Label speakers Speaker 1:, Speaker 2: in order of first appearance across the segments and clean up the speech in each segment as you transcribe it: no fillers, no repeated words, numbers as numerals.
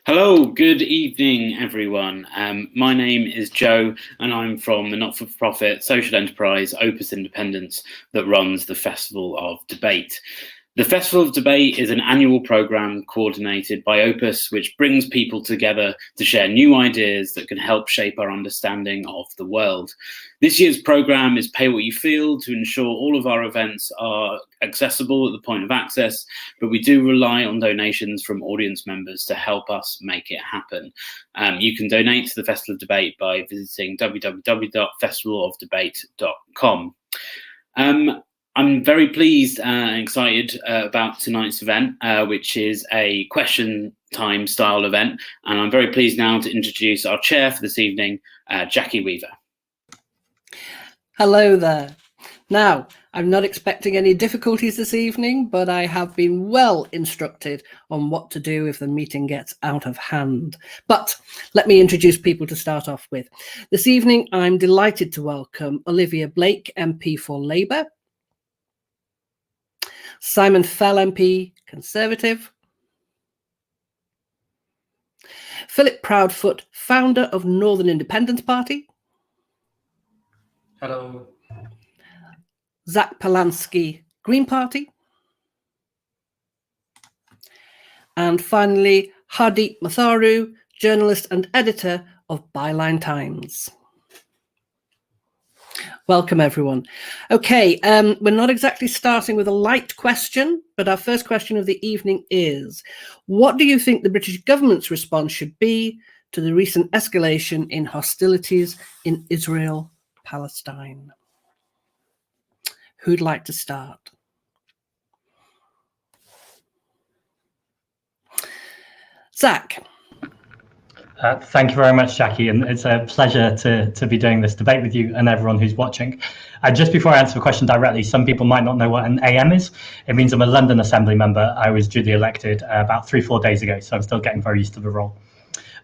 Speaker 1: Hello, good evening, everyone. My name is Joe, and I'm from the not-for-profit social enterprise Opus Independence that runs the Festival of Debate. The Festival of Debate is an annual programme coordinated by Opus, which brings people together to share new ideas that can help shape our understanding of the world. This year's programme is Pay What You Feel to ensure all of our events are accessible at the point of access, but we do rely on donations from audience members to help us make it happen. You can donate to the Festival of Debate by visiting www.festivalofdebate.com. I'm very pleased and excited about tonight's event, which is a question time style event. And I'm very pleased now to introduce our chair for this evening, Jackie Weaver.
Speaker 2: Hello there. Now, I'm not expecting any difficulties this evening, but I have been well instructed on what to do if the meeting gets out of hand. But let me introduce people to start off with. This evening, I'm delighted to welcome Olivia Blake, MP for Labour, Simon Fell, MP, Conservative, Philip Proudfoot, founder of Northern Independence Party.
Speaker 3: Hello.
Speaker 2: Zach Polanski, Green Party. And finally, Hardeep Matharu, journalist and editor of Byline Times. Welcome, everyone. Okay, we're not exactly starting with a light question, but our first question of the evening is, what do you think the British government's response should be to the recent escalation in hostilities in Israel-Palestine? Who'd like to start? Zach.
Speaker 3: Thank you very much, Jackie, and it's a pleasure to be doing this debate with you and everyone who's watching. Just before I answer the question directly, some people might not know what an AM is. It means I'm a London Assembly member. I was duly elected about 3-4 days ago, so I'm still getting very used to the role.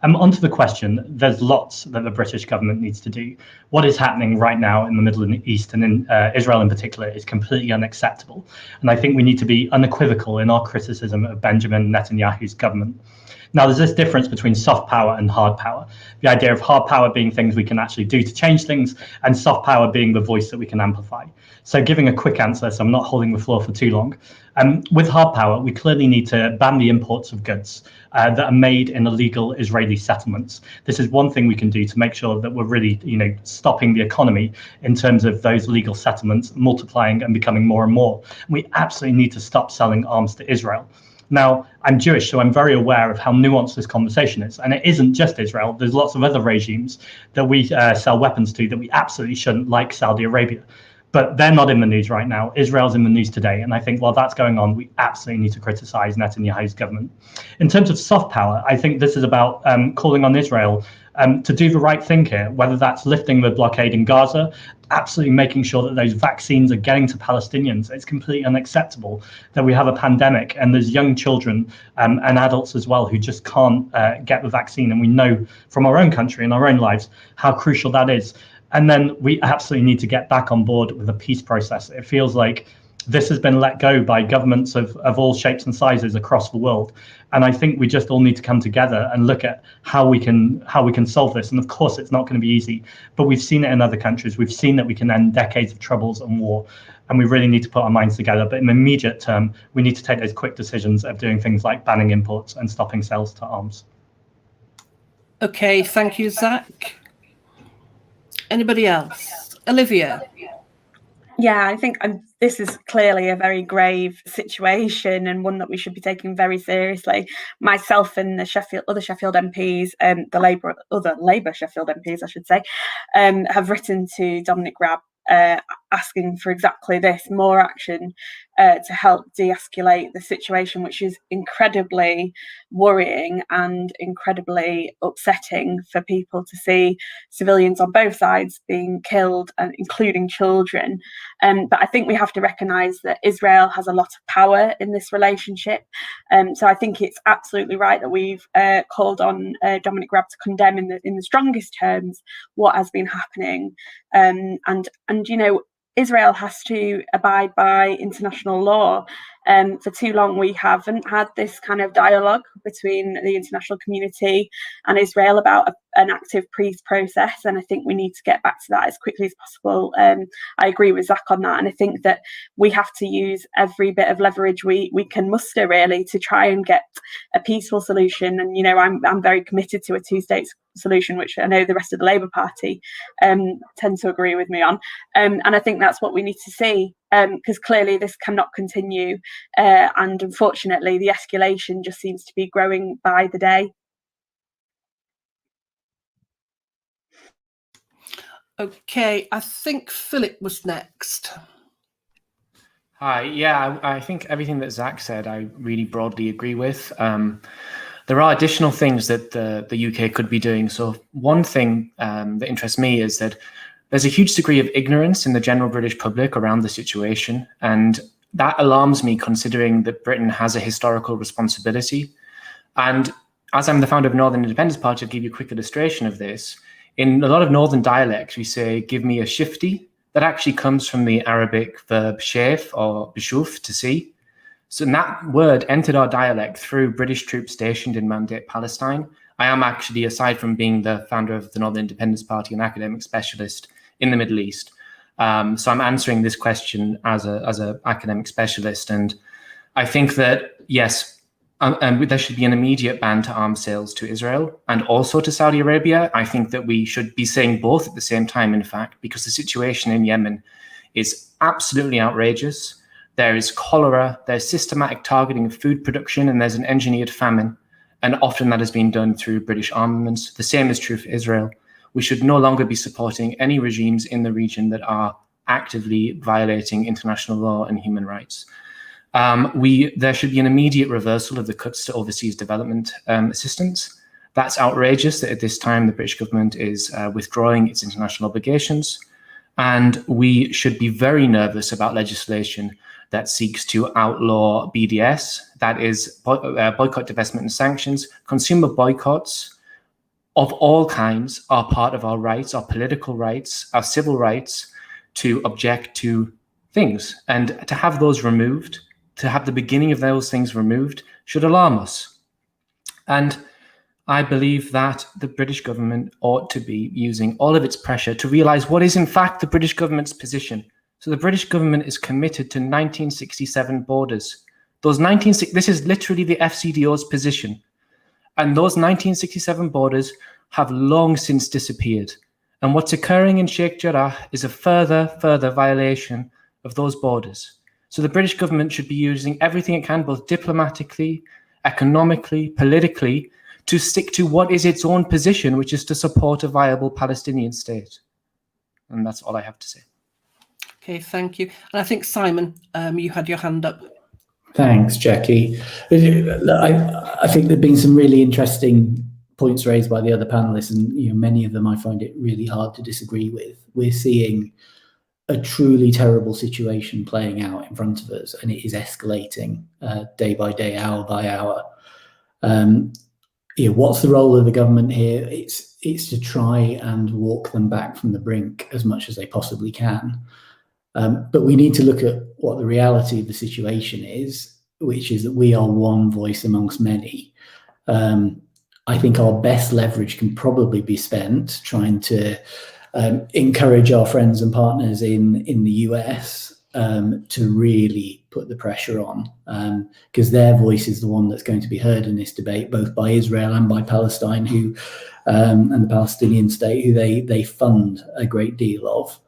Speaker 3: Onto the question, there's lots that the British government needs to do. What is happening right now in the Middle East and in Israel in particular is completely unacceptable. And I think we need to be unequivocal in our criticism of Benjamin Netanyahu's government. Now, there's this difference between soft power and hard power. The idea of hard power being things we can actually do to change things, and soft power being the voice that we can amplify. So giving a quick answer, so I'm not holding the floor for too long. With hard power, we clearly need to ban the imports of goods that are made in illegal Israeli settlements. This is one thing we can do to make sure that we're really, stopping the economy in terms of those legal settlements multiplying and becoming more and more. We absolutely need to stop selling arms to Israel. Now, I'm Jewish, so I'm very aware of how nuanced this conversation is. And it isn't just Israel. There's lots of other regimes that we sell weapons to that we absolutely shouldn't, like Saudi Arabia. But they're not in the news right now. Israel's in the news today. And I think while that's going on, we absolutely need to criticize Netanyahu's government. In terms of soft power, I think this is about calling on Israel to do the right thing here, whether that's lifting the blockade in Gaza, absolutely making sure that those vaccines are getting to Palestinians. It's completely unacceptable that we have a pandemic and there's young children and adults as well who just can't get the vaccine. And we know from our own country and our own lives how crucial that is. And then we absolutely need to get back on board with the peace process. It feels like this has been let go by governments of all shapes and sizes across the world. And I think we just all need to come together and look at how we can solve this. And of course, it's not going to be easy, but we've seen it in other countries. We've seen that we can end decades of troubles and war, and we really need to put our minds together. But in the immediate term, we need to take those quick decisions of doing things like banning imports and stopping sales to arms.
Speaker 2: Okay, thank you, Zach. Anybody else? Olivia.
Speaker 4: Yeah, I think this is clearly a very grave situation and one that we should be taking very seriously. Myself and the other Sheffield MPs, other Labour Sheffield MPs, I should say, have written to Dominic Raab asking for exactly this, more action to help de-escalate the situation, which is incredibly worrying and incredibly upsetting for people to see civilians on both sides being killed, and including children. But I think we have to recognise that Israel has a lot of power in this relationship. So I think it's absolutely right that we've called on Dominic Raab to condemn in the strongest terms what has been happening. And Israel has to abide by international law. For too long, we haven't had this kind of dialogue between the international community and Israel about an active peace process, and I think we need to get back to that as quickly as possible. I agree with Zach on that, and I think that we have to use every bit of leverage we can muster, really, to try and get a peaceful solution. And I'm very committed to a two-state solution, which I know the rest of the Labour Party tend to agree with me on, and I think that's what we need to see, because clearly this cannot continue, and unfortunately the escalation just seems to be growing by the day.
Speaker 2: Okay, I think Philip was next.
Speaker 5: Hi, yeah, I think everything that Zach said I really broadly agree with. There are additional things that the UK could be doing. So one thing that interests me is that there's a huge degree of ignorance in the general British public around the situation. And that alarms me, considering that Britain has a historical responsibility. And as I'm the founder of Northern Independence Party, I'll give you a quick illustration of this. In a lot of Northern dialects, we say, give me a shifty. That actually comes from the Arabic verb shaf or bishuf, to see. So that word entered our dialect through British troops stationed in Mandate, Palestine. I am actually, aside from being the founder of the Northern Independence Party, an academic specialist in the Middle East. So I'm answering this question as an academic specialist. And I think that, yes, there should be an immediate ban to arms sales to Israel and also to Saudi Arabia. I think that we should be saying both at the same time, in fact, because the situation in Yemen is absolutely outrageous. There is cholera, there's systematic targeting of food production, and there's an engineered famine. And often that has been done through British armaments. The same is true for Israel. We should no longer be supporting any regimes in the region that are actively violating international law and human rights. There should be an immediate reversal of the cuts to overseas development assistance. That's outrageous that at this time the British government is withdrawing its international obligations. And we should be very nervous about legislation that seeks to outlaw BDS, that is boycott, divestment and sanctions. Consumer boycotts of all kinds are part of our rights, our political rights, our civil rights to object to things. And to have those removed, to have the beginning of those things removed, should alarm us. And I believe that the British government ought to be using all of its pressure to realize what is in fact the British government's position. So the British government is committed to 1967 borders. This is literally the FCDO's position. And those 1967 borders have long since disappeared. And what's occurring in Sheikh Jarrah is a further violation of those borders. So the British government should be using everything it can, both diplomatically, economically, politically, to stick to what is its own position, which is to support a viable Palestinian state. And that's all I have to say.
Speaker 2: Okay, thank you. And I think, Simon, you had your hand up.
Speaker 6: Thanks, Jackie. I think there have been some really interesting points raised by the other panelists, and many of them I find it really hard to disagree with. We're seeing a truly terrible situation playing out in front of us, and it is escalating day by day, hour by hour. What's the role of the government here? It's to try and walk them back from the brink as much as they possibly can. But we need to look at what the reality of the situation is, which is that we are one voice amongst many. I think our best leverage can probably be spent trying to encourage our friends and partners in the US to really put the pressure on, because their voice is the one that's going to be heard in this debate, both by Israel and by Palestine, who and the Palestinian state, who they fund a great deal of.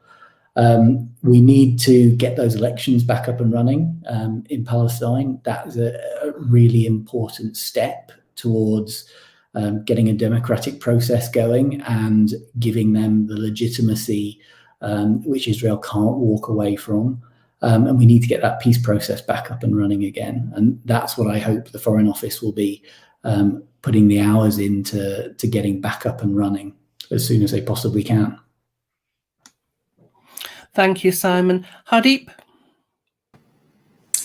Speaker 6: We need to get those elections back up and running in Palestine. That is a really important step towards getting a democratic process going and giving them the legitimacy which Israel can't walk away from. And we need to get that peace process back up and running again. And that's what I hope the Foreign Office will be putting the hours into getting back up and running as soon as they possibly can.
Speaker 2: Thank you, Simon. Hardeep?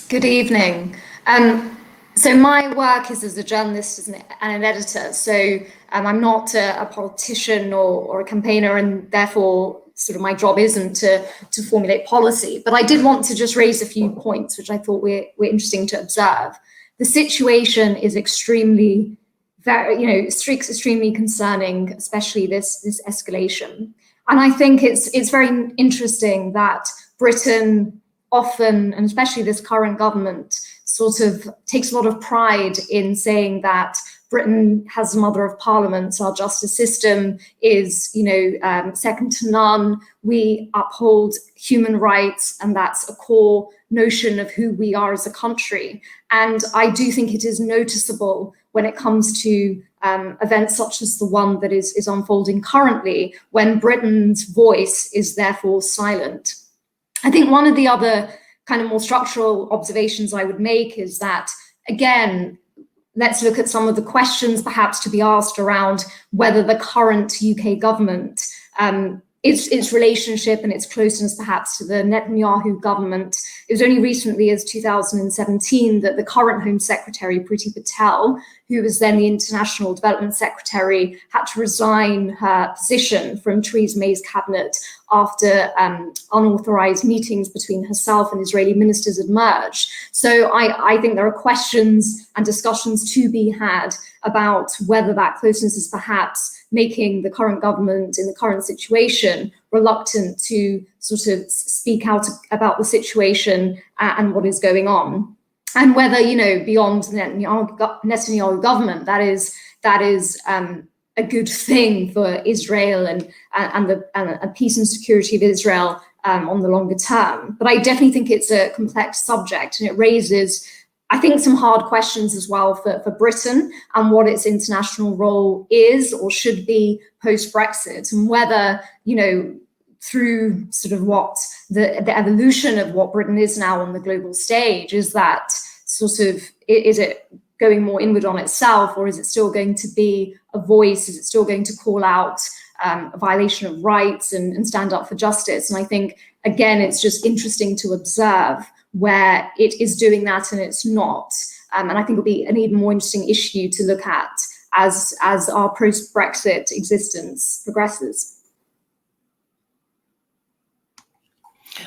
Speaker 7: Good evening. So my work is as a journalist and an editor. So I'm not a politician or a campaigner, and therefore sort of my job isn't to formulate policy. But I did want to just raise a few points which I thought were interesting to observe. The situation is extremely concerning, especially this escalation. And I think it's very interesting that Britain often, and especially this current government, sort of takes a lot of pride in saying that Britain has a mother of parliament, our justice system is, second to none. We uphold human rights, and that's a core notion of who we are as a country. And I do think it is noticeable when it comes to events such as the one that is unfolding currently, when Britain's voice is therefore silent. I think one of the other kind of more structural observations I would make is that, again, let's look at some of the questions perhaps to be asked around whether the current UK government, its relationship and its closeness perhaps to the Netanyahu government. It was only recently as 2017 that the current Home Secretary, Priti Patel, who was then the International Development Secretary, had to resign her position from Theresa May's cabinet after unauthorized meetings between herself and Israeli ministers had emerged. So I think there are questions and discussions to be had about whether that closeness is perhaps making the current government in the current situation reluctant to sort of speak out about the situation and what is going on. And whether, beyond the Netanyahu government, that is a good thing for Israel and the peace and security of Israel on the longer term. But I definitely think it's a complex subject, and it raises, I think, some hard questions as well for Britain and what its international role is or should be post-Brexit, and whether, through sort of what the evolution of what Britain is now on the global stage, is that sort of, is it going more inward on itself, or is it still going to be a voice? Is it still going to call out a violation of rights and stand up for justice? And I think, again, it's just interesting to observe where it is doing that and it's not. And I think it'll be an even more interesting issue to look at as our post-Brexit existence progresses.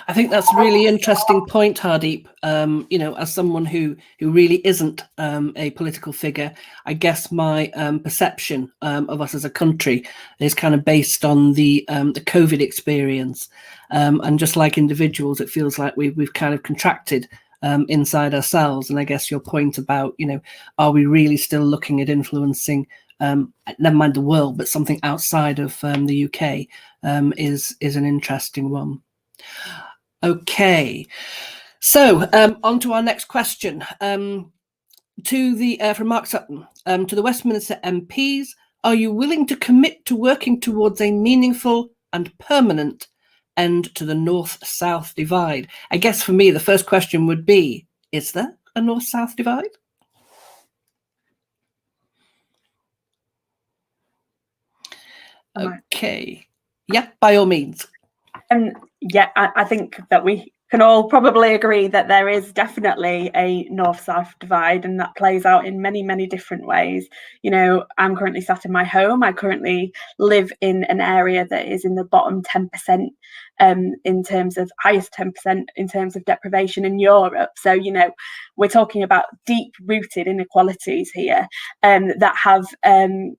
Speaker 2: I think that's a really interesting point, Hardeep. As someone who really isn't a political figure, I guess my perception of us as a country is kind of based on the COVID experience. And just like individuals, it feels like we've kind of contracted inside ourselves. And I guess your point about, are we really still looking at influencing, never mind the world, but something outside of the UK is an interesting one. Okay, so on to our next question. From Mark Sutton, to the Westminster MPs, are you willing to commit to working towards a meaningful and permanent end to the North-South divide? I guess for me, the first question would be, is there a North-South divide? Okay, yeah, by all means.
Speaker 4: I think that we can all probably agree that there is definitely a North-South divide, and that plays out in many, many different ways. I'm currently sat in my home. I currently live in an area that is in the bottom 10% in terms of highest 10% in terms of deprivation in Europe. So, we're talking about deep-rooted inequalities here that have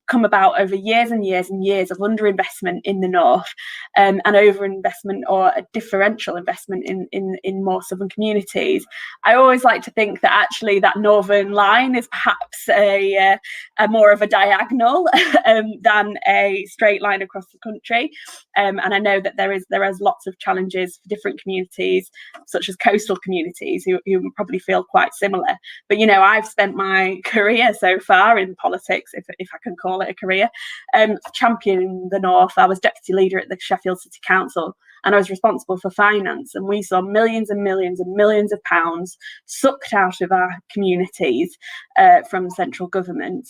Speaker 4: come about over years and years and years of underinvestment in the north and overinvestment or a differential investment in more southern communities. I always like to think that actually that northern line is perhaps a more of a diagonal than a straight line across the country. And I know that there is lots of challenges for different communities, such as coastal communities, who probably feel quite similar. But I've spent my career so far in politics, if I can call it a career, championing the north. I was deputy leader at the Sheffield City Council, and I was responsible for finance, and we saw millions and millions and millions of pounds sucked out of our communities from central government,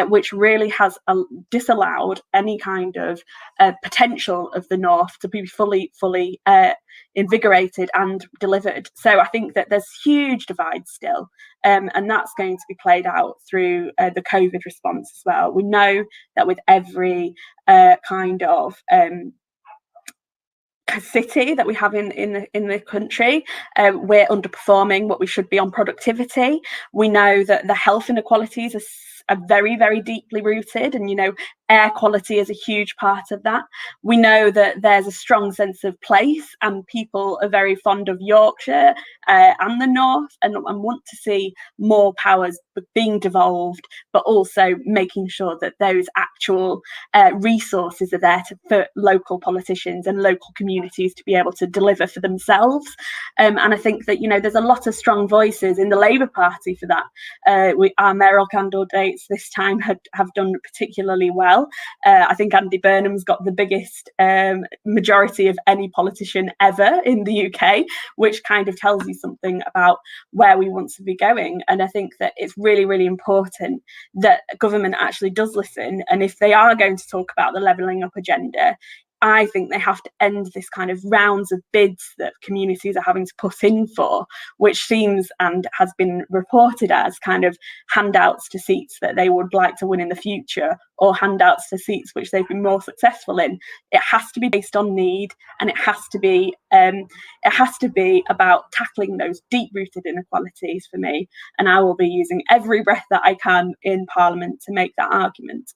Speaker 4: which really has disallowed any kind of potential of the north to be fully invigorated and delivered. So I think that there's huge divides still, and that's going to be played out through the COVID response as well. We know that with every kind of city that we have in the country. We're underperforming what we should be on productivity. We know that the health inequalities are very, very deeply rooted, and air quality is a huge part of that. We know that there's a strong sense of place, and people are very fond of Yorkshire and the North, and want to see more powers being devolved, but also making sure that those actual resources are there for local politicians and local communities to be able to deliver for themselves. And I think that there's a lot of strong voices in the Labour Party for that. Our mayoral candidates this time have done particularly well. I think Andy Burnham's got the biggest majority of any politician ever in the UK, which kind of tells you something about where we want to be going. And I think that it's really, really important that government actually does listen. And if they are going to talk about the levelling up agenda, I think they have to end this kind of rounds of bids that communities are having to put in for, which seems and has been reported as kind of handouts to seats that they would like to win in the future, or handouts to seats which they've been more successful in. It has to be based on need, and it has to be about tackling those deep-rooted inequalities for me. And I will be using every breath that I can in Parliament to make that argument.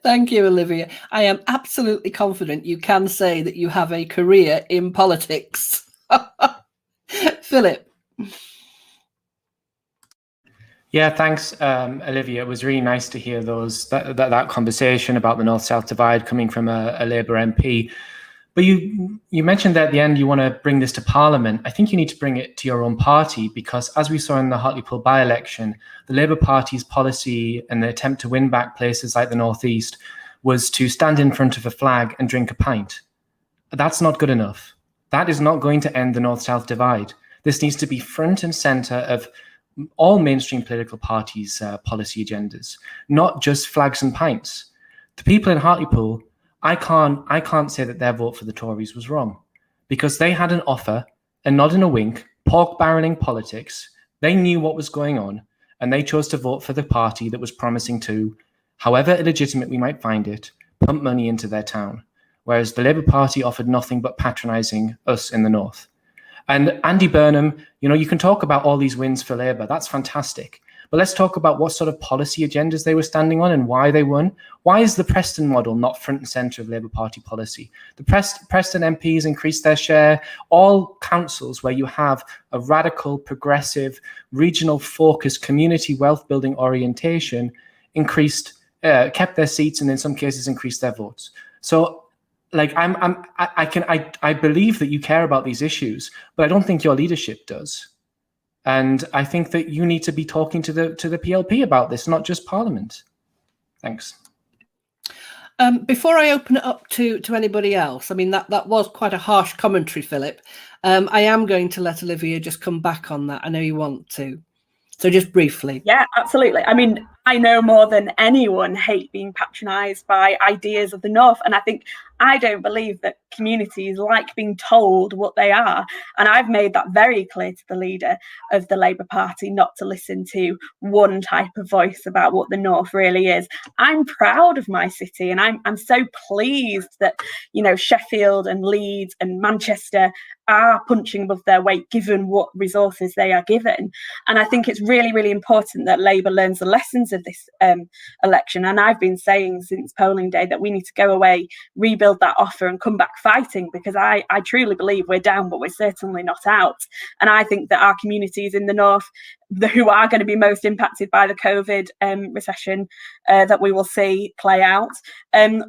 Speaker 2: Thank you, Olivia. I am absolutely confident you can say that you have a career in politics. Philip.
Speaker 5: Yeah, thanks, Olivia. It was really nice to hear that conversation about the North-South divide coming from a Labour MP. But you mentioned that at the end you want to bring this to Parliament. I think you need to bring it to your own party, because as we saw in the Hartlepool by-election, the Labour Party's policy and the attempt to win back places like the North East was to stand in front of a flag and drink a pint. That's not good enough. That is not going to end the North-South divide. This needs to be front and centre of all mainstream political parties' policy agendas, not just flags and pints. The people in Hartlepool, I can't say that their vote for the Tories was wrong, because they had an offer, a nod and a wink, pork barreling politics. They knew what was going on, and they chose to vote for the party that was promising to, however illegitimate we might find it, pump money into their town, whereas the Labour Party offered nothing but patronising us in the North. And Andy Burnham, you can talk about all these wins for Labour. That's fantastic. But let's talk about what sort of policy agendas they were standing on and why they won. Why is the Preston model not front and centre of Labour Party policy? The Preston MPs increased their share. All councils where you have a radical, progressive, regional focused, community wealth building orientation kept their seats, and in some cases increased their votes. So I believe that you care about these issues, but I don't think your leadership does. And I think that you need to be talking to the PLP about this, not just Parliament. Thanks.
Speaker 2: Before I open it up to anybody else, I mean, that was quite a harsh commentary, Philip. I am going to let Olivia just come back on that. I know you want to. So just briefly.
Speaker 4: Yeah, absolutely. I mean, I know more than anyone hate being patronised by ideas of the North. And I don't believe that communities like being told what they are. And I've made that very clear to the leader of the Labour Party, not to listen to one type of voice about what the North really is. I'm proud of my city, and I'm so pleased that, Sheffield and Leeds and Manchester are punching above their weight given what resources they are given. And I think it's really, really important that Labour learns the lessons of this election. And I've been saying since polling day that we need to go away, rebuild that offer and come back fighting, because I truly believe we're down, but we're certainly not out. And I think that our communities in the North, who are going to be most impacted by the COVID recession that we will see play out,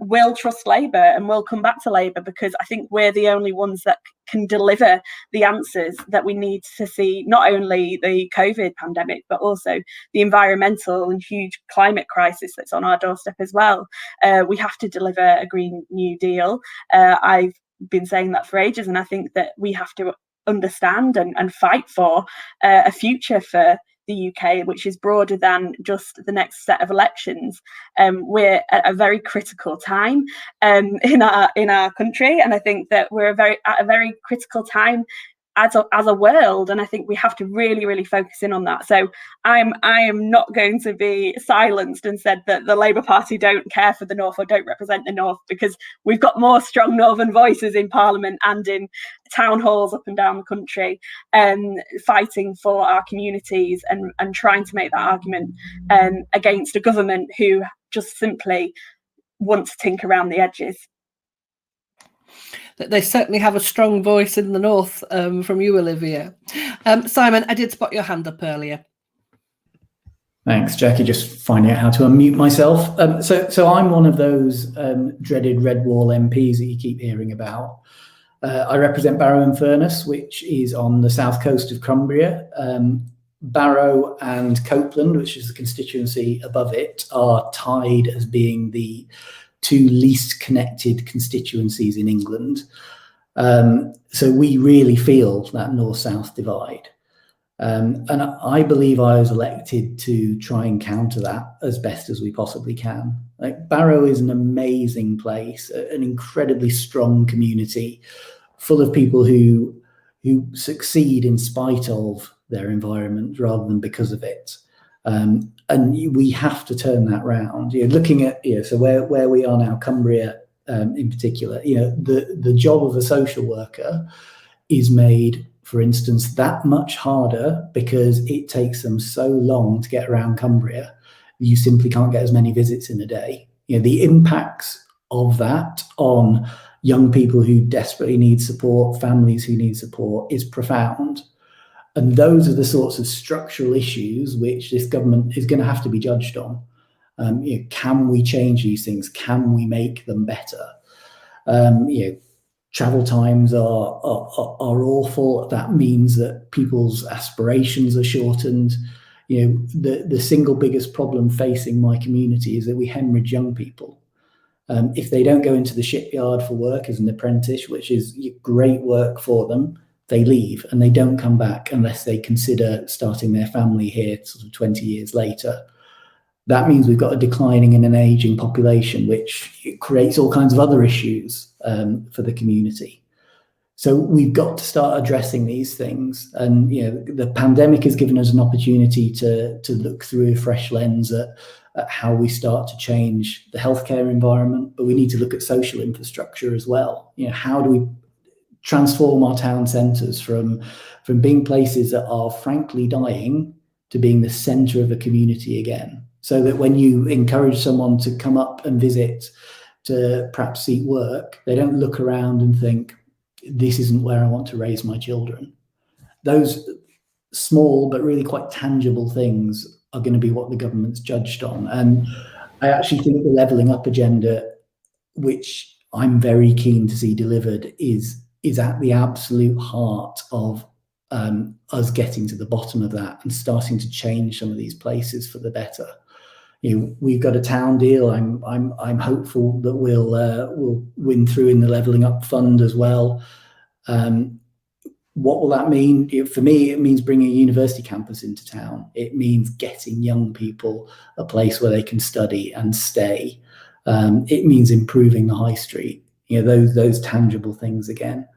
Speaker 4: will trust Labour and will come back to Labour, because I think we're the only ones that can deliver the answers that we need to see, not only the COVID pandemic, but also the environmental and huge climate crisis that's on our doorstep as well. We have to deliver a Green New Deal. I've been saying that for ages, and I think that we have to understand and fight for a future for the UK, which is broader than just the next set of elections. We're at a very critical time in our country, and I think that we're at a very critical time as a world, and I think we have to really focus in on that. So I am not going to be silenced and said that the Labour Party don't care for the North or don't represent the North, because we've got more strong Northern voices in Parliament and in town halls up and down the country, fighting for our communities and trying to make that argument against a government who just simply want to tinker around the edges.
Speaker 2: They certainly have a strong voice in the North, from you, Olivia. Simon, I did spot your hand up earlier.
Speaker 6: Thanks, Jackie. Just finding out how to unmute myself. So I'm one of those dreaded red wall MPs that you keep hearing about. I represent Barrow and Furness, which is on the south coast of Cumbria. Barrow and Copeland, which is the constituency above it, are tied as being the two least connected constituencies in England. So we really feel that north-south divide. And I believe I was elected to try and counter that as best as we possibly can. Like, Barrow is an amazing place, an incredibly strong community, full of people who succeed in spite of their environment rather than because of it. And we have to turn that round. Looking at so where we are now, Cumbria in particular, the job of a social worker is made, for instance, that much harder because it takes them so long to get around Cumbria. You simply can't get as many visits in a day. The impacts of that on young people who desperately need support, families who need support, is profound. And those are the sorts of structural issues which this government is going to have to be judged on. Can we change these things? Can we make them better? Travel times are awful. That means that people's aspirations are shortened. The single biggest problem facing my community is that we hemorrhage young people. If they don't go into the shipyard for work as an apprentice, which is great work for them, they leave and they don't come back unless they consider starting their family here sort of 20 years later. That means we've got a declining and an aging population, which creates all kinds of other issues for the community. So we've got to start addressing these things. And the pandemic has given us an opportunity to look through a fresh lens at how we start to change the healthcare environment, but we need to look at social infrastructure as well. How do we transform our town centres from being places that are frankly dying to being the centre of a community again, so that when you encourage someone to come up and visit to perhaps seek work, they don't look around and think, this isn't where I want to raise my children. Those small but really quite tangible things are going to be what the government's judged on. And I actually think the levelling up agenda, which I'm very keen to see delivered, is at the absolute heart of us getting to the bottom of that and starting to change some of these places for the better. We've got a town deal. I'm hopeful that we'll win through in the levelling up fund as well. What will that mean? For me, it means bringing a university campus into town. It means getting young people a place where they can study and stay. It means improving the high street. Those tangible things again.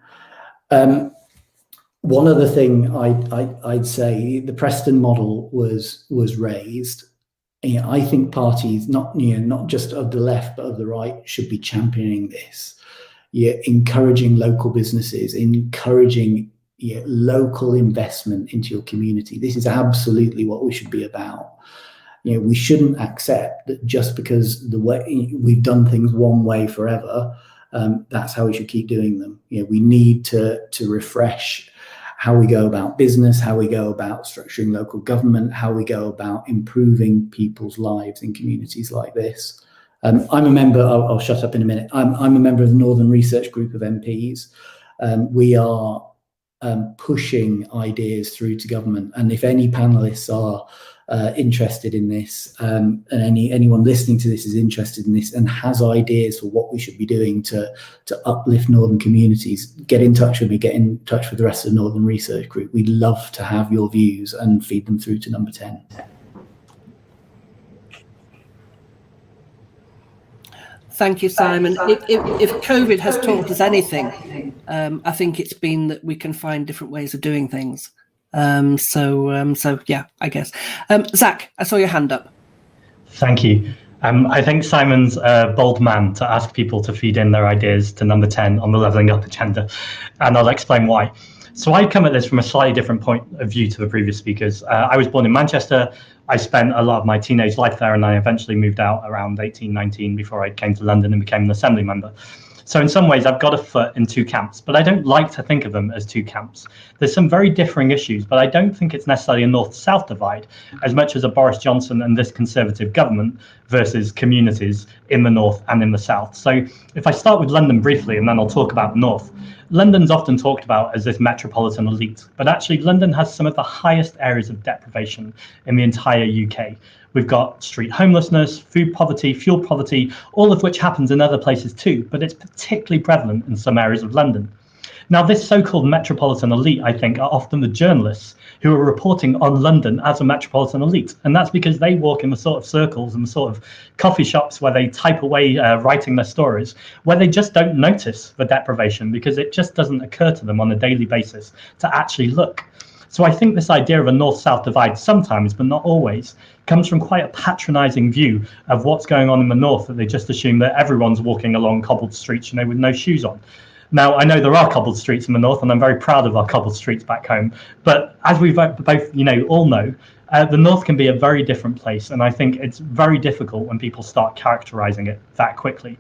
Speaker 6: One other thing I'd say, the Preston model was raised. I think parties, not just of the left but of the right, should be championing this. Encouraging local businesses, encouraging local investment into your community. This is absolutely what we should be about. We shouldn't accept that just because the way we've done things one way forever, that's how we should keep doing them. We need to refresh how we go about business, how we go about structuring local government, how we go about improving people's lives in communities like this. I'm a member, I'll shut up in a minute. I'm a member of the Northern Research Group of MPs. We are pushing ideas through to government. And if any panelists are interested in this, and anyone listening to this is interested in this and has ideas for what we should be doing to uplift northern communities, get in touch with me, get in touch with the rest of the Northern Research Group. We'd love to have your views and feed them through to number 10.
Speaker 2: Thank you, Simon. If COVID has taught us anything, I think it's been that we can find different ways of doing things. So yeah, I guess. Zach, I saw your hand up.
Speaker 3: Thank you. I think Simon's a bold man to ask people to feed in their ideas to number 10 on the levelling up agenda, and I'll explain why. So I come at this from a slightly different point of view to the previous speakers. I was born in Manchester. I spent a lot of my teenage life there, and I eventually moved out around 18, 19 before I came to London and became an assembly member. So in some ways, I've got a foot in two camps, but I don't like to think of them as two camps. There's some very differing issues, but I don't think it's necessarily a north-south divide as much as a Boris Johnson and this Conservative government versus communities in the north and in the south. So if I start with London briefly, and then I'll talk about north. London's often talked about as this metropolitan elite, but actually London has some of the highest areas of deprivation in the entire UK. We've got street homelessness, food poverty, fuel poverty, all of which happens in other places too, but it's particularly prevalent in some areas of London. Now, this so-called metropolitan elite, I think, are often the journalists who are reporting on London as a metropolitan elite. And that's because they walk in the sort of circles and the sort of coffee shops where they type away writing their stories, where they just don't notice the deprivation because it just doesn't occur to them on a daily basis to actually look. So I think this idea of a north-south divide sometimes, but not always, comes from quite a patronising view of what's going on in the north, that they just assume that everyone's walking along cobbled streets, with no shoes on. Now, I know there are cobbled streets in the north, and I'm very proud of our cobbled streets back home. But as we both, all know, the north can be a very different place, and I think it's very difficult when people start characterising it that quickly.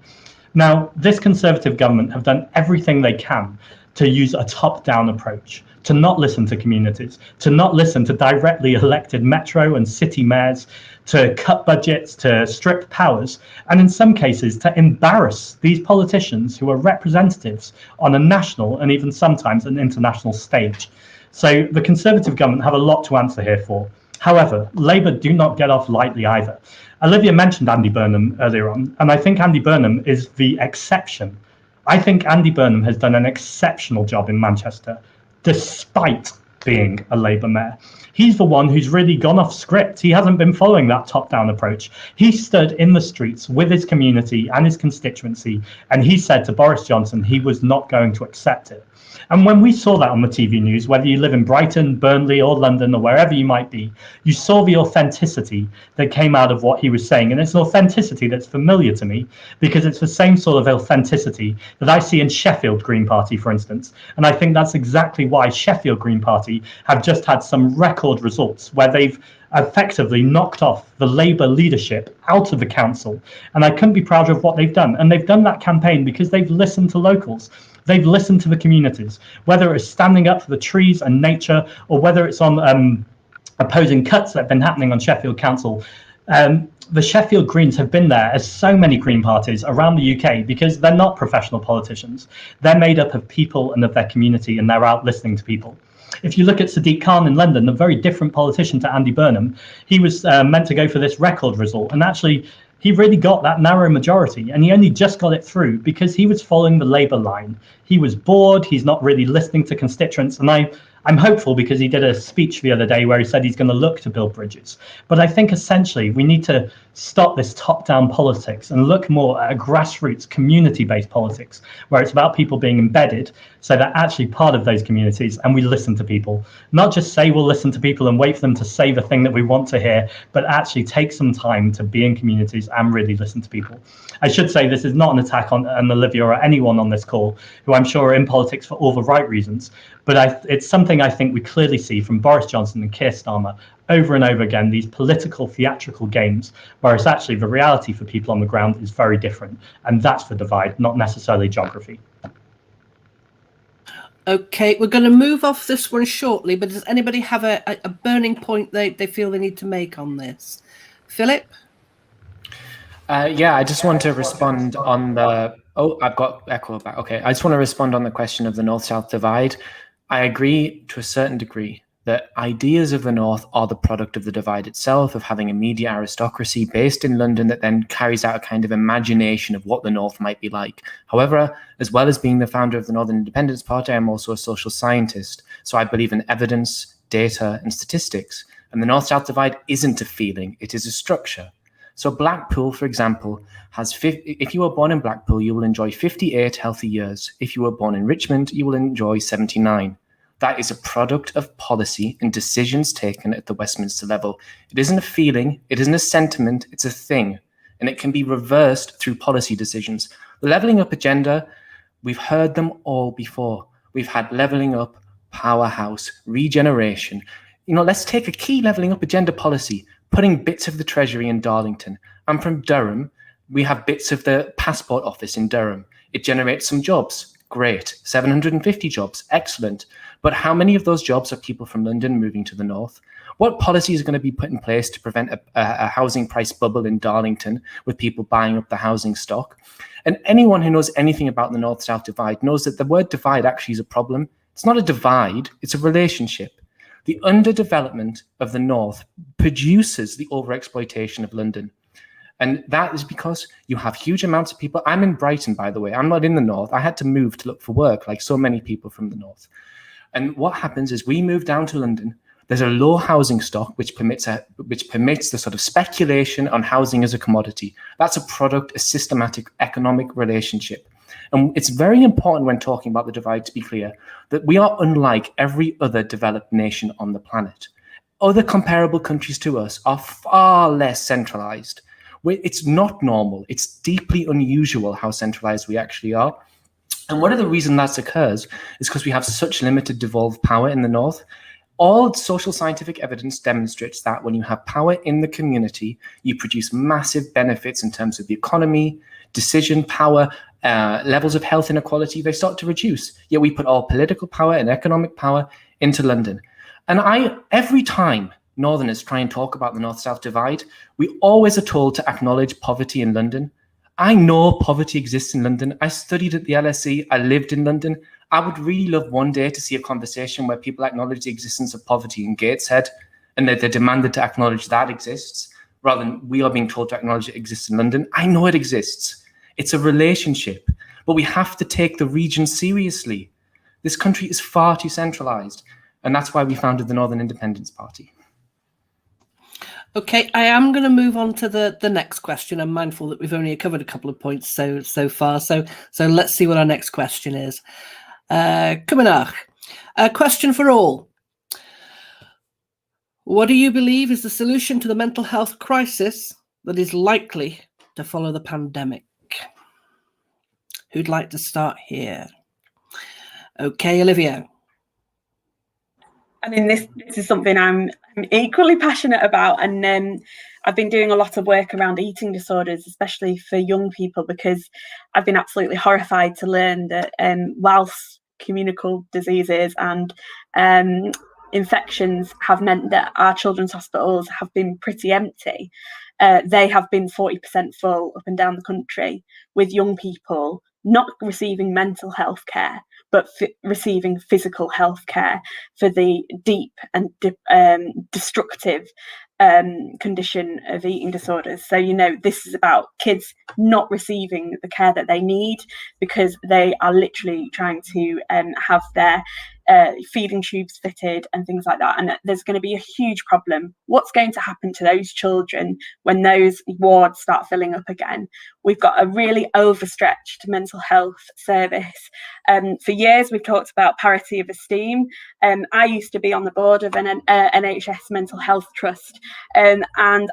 Speaker 3: Now, this Conservative government have done everything they can to use a top-down approach, to not listen to communities, to not listen to directly elected metro and city mayors, to cut budgets, to strip powers, and in some cases to embarrass these politicians who are representatives on a national and even sometimes an international stage. So the Conservative government have a lot to answer here for. However, Labour do not get off lightly either. Olivia mentioned Andy Burnham earlier on, and I think Andy Burnham is the exception. I think Andy Burnham has done an exceptional job in Manchester, despite being a Labour mayor. He's the one who's really gone off script. He hasn't been following that top-down approach. He stood in the streets with his community and his constituency, and he said to Boris Johnson he was not going to accept it. And when we saw that on the TV news, whether you live in Brighton, Burnley or London or wherever you might be, you saw the authenticity that came out of what he was saying. And it's an authenticity that's familiar to me because it's the same sort of authenticity that I see in Sheffield Green Party, for instance. And I think that's exactly why Sheffield Green Party have just had some record results where they've effectively knocked off the Labour leadership out of the council. And I couldn't be prouder of what they've done. And they've done that campaign because they've listened to locals. They've listened to the communities, whether it's standing up for the trees and nature, or whether it's on opposing cuts that have been happening on Sheffield Council. The Sheffield Greens have been there, as so many Green parties around the UK, because they're not professional politicians. They're made up of people and of their community, and they're out listening to people. If you look at Sadiq Khan in London, a very different politician to Andy Burnham, he was meant to go for this record result, and actually he really got that narrow majority, and he only just got it through because he was following the Labour line. He was bored, he's not really listening to constituents, and I'm hopeful because he did a speech the other day where he said he's going to look to build bridges. But I think essentially we need to stop this top-down politics and look more at a grassroots community-based politics where it's about people being embedded so they're actually part of those communities and we listen to people. Not just say we'll listen to people and wait for them to say the thing that we want to hear, but actually take some time to be in communities and really listen to people. I should say this is not an attack on Olivia or anyone on this call who I'm sure are in politics for all the right reasons, but it's something I think we clearly see from Boris Johnson and Keir Starmer over and over again, these political theatrical games, whereas actually the reality for people on the ground is very different. And that's the divide, not necessarily geography.
Speaker 2: Okay, we're going to move off this one shortly, but does anybody have a burning point they feel they need to make on this? Philip?
Speaker 5: Yeah, I just want to respond on the... Oh, I've got echo back. Okay, I just want to respond on the question of the North-South divide. I agree to a certain degree that ideas of the North are the product of the divide itself, of having a media aristocracy based in London that then carries out a kind of imagination of what the North might be like. However, as well as being the founder of the Northern Independence Party, I'm also a social scientist. So I believe in evidence, data, and statistics. And the North-South divide isn't a feeling, it is a structure. So Blackpool, for example, has if you were born in Blackpool, you will enjoy 58 healthy years. If you were born in Richmond, you will enjoy 79. That is a product of policy and decisions taken at the Westminster level. It isn't a feeling, it isn't a sentiment, it's a thing. And it can be reversed through policy decisions. The levelling up agenda, we've heard them all before. We've had levelling up, powerhouse, regeneration. Let's take a key levelling up agenda policy, putting bits of the Treasury in Darlington. I'm from Durham. We have bits of the Passport Office in Durham. It generates some jobs. Great. 750 jobs. Excellent. But how many of those jobs are people from London moving to the north? What policies are going to be put in place to prevent a housing price bubble in Darlington with people buying up the housing stock? And anyone who knows anything about the north-south divide knows that the word divide actually is a problem. It's not a divide, it's a relationship. The underdevelopment of the north produces the overexploitation of London. And that is because you have huge amounts of people. I'm in Brighton, by the way. I'm not in the north. I had to move to look for work, like so many people from the north. And what happens is we move down to London. There's a low housing stock, which permits the sort of speculation on housing as a commodity. That's a product, a systematic economic relationship. And it's very important when talking about the divide to be clear that we are unlike every other developed nation on the planet. Other comparable countries to us are far less centralized. It's not normal. It's deeply unusual how centralized we actually are. And one of the reasons that occurs is because we have such limited devolved power in the north. All social scientific evidence demonstrates that when you have power in the community, you produce massive benefits in terms of the economy, decision power, levels of health inequality, they start to reduce. Yet we put all political power and economic power into London. And every time Northerners try and talk about the North-South divide, we always are told to acknowledge poverty in London. I know poverty exists in London. I studied at the LSE. I lived in London. I would really love one day to see a conversation where people acknowledge the existence of poverty in Gateshead and that they're demanded to acknowledge that exists rather than we are being told to acknowledge it exists in London. I know it exists. It's a relationship, but we have to take the region seriously. This country is far too centralized, and that's why we founded the Northern Independence Party.
Speaker 2: Okay, I am going to move on to the next question. I'm mindful that we've only covered a couple of points so far. So let's see what our next question is. Cumanach, a question for all. What do you believe is the solution to the mental health crisis that is likely to follow the pandemic? Who'd like to start here? Okay, Olivia.
Speaker 4: I mean, this is something I'm equally passionate about, and I've been doing a lot of work around eating disorders, especially for young people, because I've been absolutely horrified to learn that whilst communicable diseases and infections have meant that our children's hospitals have been pretty empty, they have been 40% full up and down the country, with young people not receiving mental health care, but receiving physical health care for the deep and destructive condition of eating disorders. So, this is about kids not receiving the care that they need because they are literally trying to have their feeding tubes fitted and things like that. And there's going to be a huge problem. What's going to happen to those children when those wards start filling up again? We've got a really overstretched mental health service. For years, we've talked about parity of esteem. I used to be on the board of an NHS mental health trust. And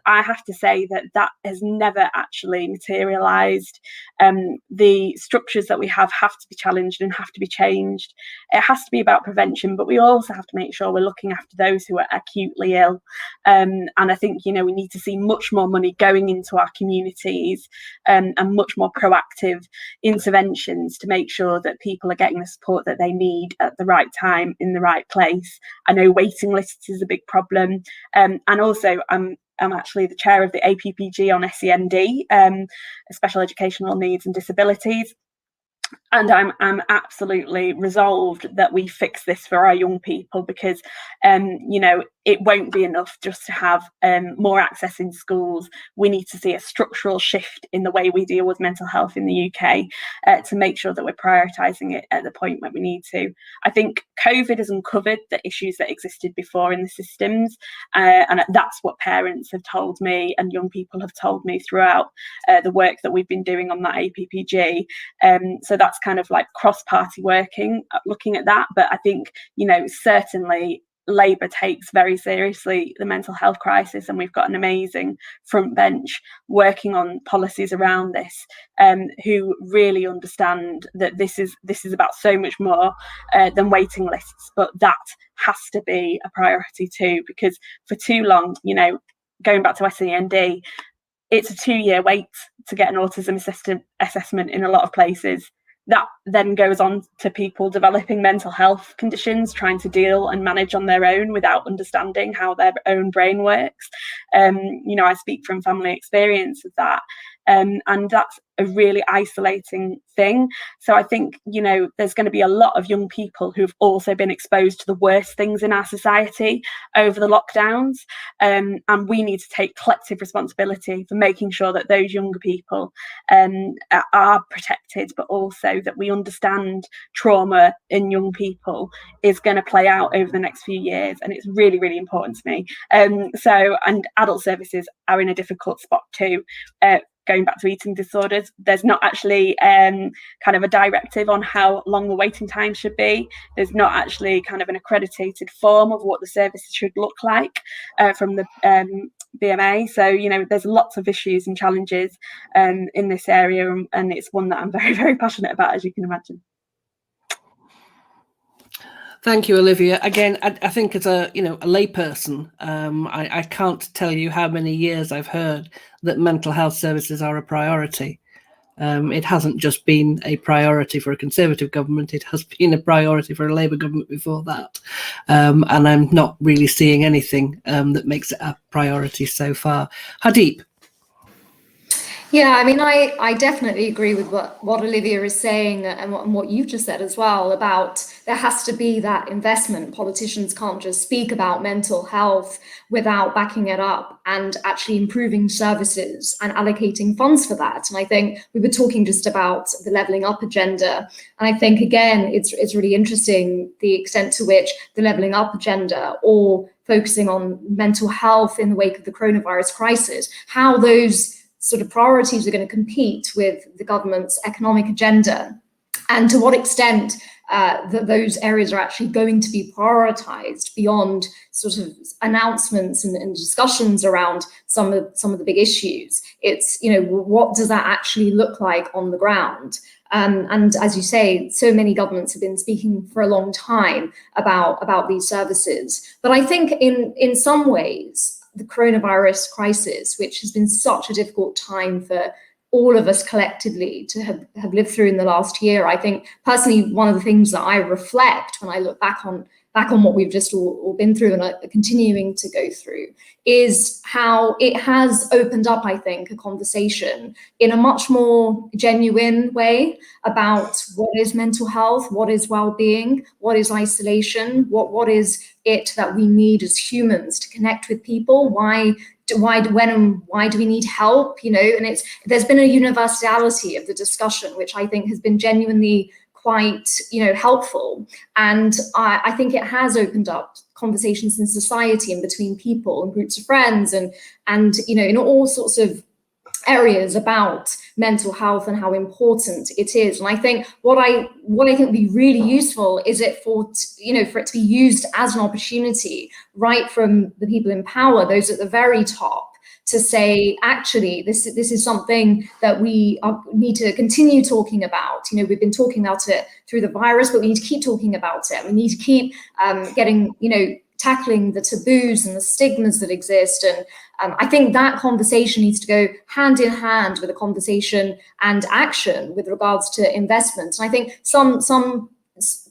Speaker 4: I have to say that has never actually materialised. The structures that we have to be challenged and have to be changed. It has to be about prevention, but we also have to make sure we're looking after those who are acutely ill. And I think, we need to see much more money going into our communities and much more proactive interventions to make sure that people are getting the support that they need at the right time in the right place. I know waiting lists is a big problem. And also I'm actually the chair of the APPG on SEND, special educational needs and disabilities. And I'm absolutely resolved that we fix this for our young people, because you know, it won't be enough just to have more access in schools. We need to see a structural shift in the way we deal with mental health in the UK to make sure that we're prioritising it at the point when we need to. I think COVID has uncovered the issues that existed before in the systems, and that's what parents have told me and young people have told me throughout the work that we've been doing on that APPG. So that's kind of like cross-party working, looking at that. But I think, you know, certainly Labour takes very seriously the mental health crisis, and we've got an amazing front bench working on policies around this, who really understand that this is about so much more than waiting lists. But that has to be a priority too, because for too long, you know, going back to SEND, it's a 2-year wait to get an autism assessment in a lot of places. That then goes on to people developing mental health conditions, trying to deal and manage on their own without understanding how their own brain works. You know, I speak from family experience of that. And that's a really isolating thing. So I think, you know, there's going to be a lot of young people who've also been exposed to the worst things in our society over the lockdowns. And we need to take collective responsibility for making sure that those younger people are protected, but also that we understand trauma in young people is going to play out over the next few years. And it's really, really important to me. And adult services are in a difficult spot too. Going back to eating disorders, there's not actually kind of a directive on how long the waiting time should be. There's not actually kind of an accredited form of what the services should look like from the BMA. So, you know, there's lots of issues and challenges in this area, and it's one that I'm very, very passionate about, as you can imagine.
Speaker 2: Thank you, Olivia. Again, I think as a layperson, I can't tell you how many years I've heard that mental health services are a priority. It hasn't just been a priority for a Conservative government, it has been a priority for a Labour government before that. And I'm not really seeing anything that makes it a priority so far. Hadeep.
Speaker 7: Yeah, I mean, I definitely agree with what Olivia is saying and what you've just said as well about there has to be that investment. Politicians can't just speak about mental health without backing it up and actually improving services and allocating funds for that. And I think we were talking just about the levelling up agenda. And I think, again, it's really interesting the extent to which the levelling up agenda or focusing on mental health in the wake of the coronavirus crisis, how those sort of priorities are going to compete with the government's economic agenda, and to what extent that those areas are actually going to be prioritized beyond sort of announcements and discussions around some of the big issues. It's, you know, what does that actually look like on the ground? And as you say, so many governments have been speaking for a long time about these services. But I think in some ways, the coronavirus crisis, which has been such a difficult time for all of us collectively to have lived through in the last year, I think personally one of the things that I reflect when I look back on what we've just all been through and are continuing to go through is how it has opened up, I think, a conversation in a much more genuine way about what is mental health, what is well-being, what is isolation, what is it that we need as humans to connect with people, why do we need help, you know? And there's been a universality of the discussion, which I think has been genuinely quite, you know, helpful. And I think it has opened up conversations in society and between people and groups of friends and you know, in all sorts of areas about mental health and how important it is. And I think what I think would be really useful is for it to be used as an opportunity right from the people in power, those at the very top, to say, actually, this is something that we need to continue talking about. You know, we've been talking about it through the virus, but we need to keep talking about it. We need to keep tackling the taboos and the stigmas that exist. And I think that conversation needs to go hand in hand with a conversation and action with regards to investments. And I think some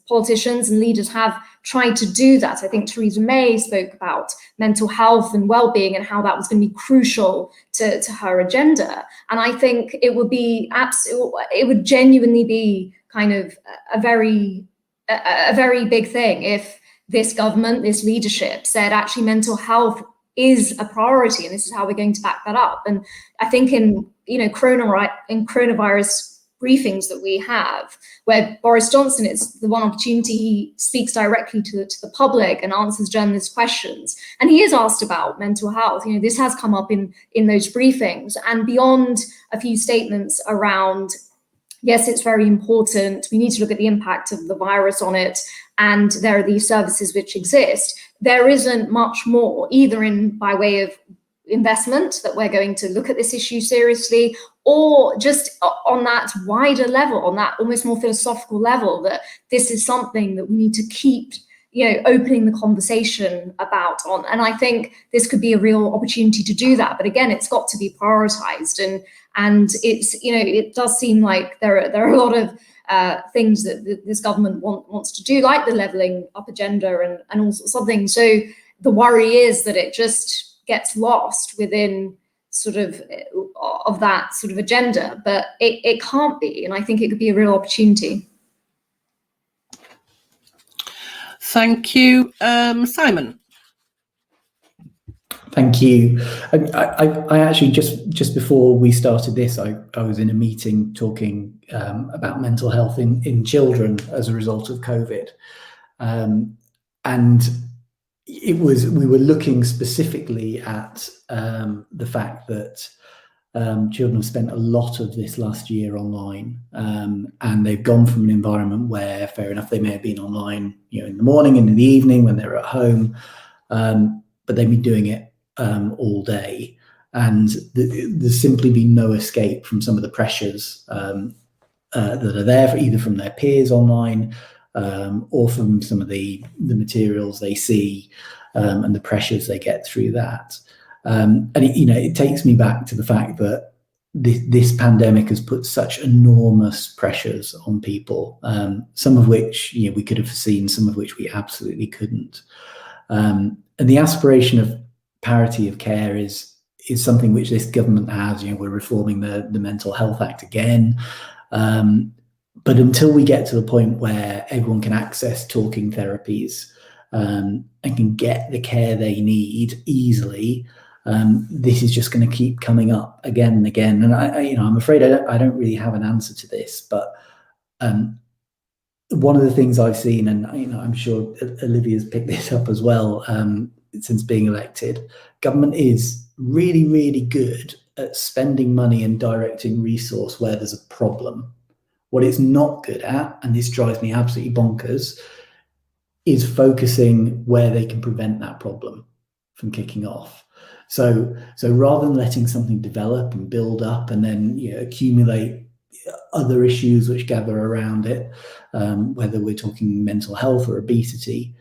Speaker 7: politicians and leaders have tried to do that. I think Theresa May spoke about mental health and well-being and how that was going to be crucial to her agenda. And I think it would genuinely be kind of a very big thing if this government, this leadership said actually mental health is a priority and this is how we're going to back that up. And I think in coronavirus briefings that we have, where Boris Johnson, it's the one opportunity he speaks directly to the public and answers journalist questions, and he is asked about mental health. This has come up in those briefings, and beyond a few statements around, yes, it's very important, we need to look at the impact of the virus on it, and there are these services which exist, there isn't much more, either by way of investment, that we're going to look at this issue seriously, or just on that wider level, on that almost more philosophical level, that this is something that we need to keep opening the conversation about on. And I think this could be a real opportunity to do that. But again, it's got to be prioritized. And it's, it does seem like there are a lot of things that this government wants to do, like the levelling up agenda and all sorts of things. So the worry is that it just gets lost within sort of that sort of agenda, but it can't be. And I think it could be a real opportunity.
Speaker 2: Thank you. Simon.
Speaker 6: Thank you. I actually, just before we started this, I was in a meeting talking about mental health in children as a result of COVID. And we were looking specifically at the fact that children have spent a lot of this last year online, and they've gone from an environment where, fair enough, they may have been online, in the morning and in the evening when they're at home, but they've been doing it all day, and there's simply been no escape from some of the pressures that are there, either from their peers online or from some of the materials they see and the pressures they get through that. And it takes me back to the fact that this pandemic has put such enormous pressures on people, some of which we could have foreseen, some of which we absolutely couldn't. And the aspiration of parity of care is something which this government has. We're reforming the Mental Health Act again. But until we get to the point where everyone can access talking therapies and can get the care they need easily, this is just going to keep coming up again and again. And I'm afraid I don't really have an answer to this, but one of the things I've seen, and I'm sure Olivia's picked this up as well, since being elected, government is really, really good at spending money and directing resource where there's a problem. What it's not good at, and this drives me absolutely bonkers, is focusing where they can prevent that problem from kicking off. So rather than letting something develop and build up and then accumulate other issues which gather around it, whether we're talking mental health or obesity,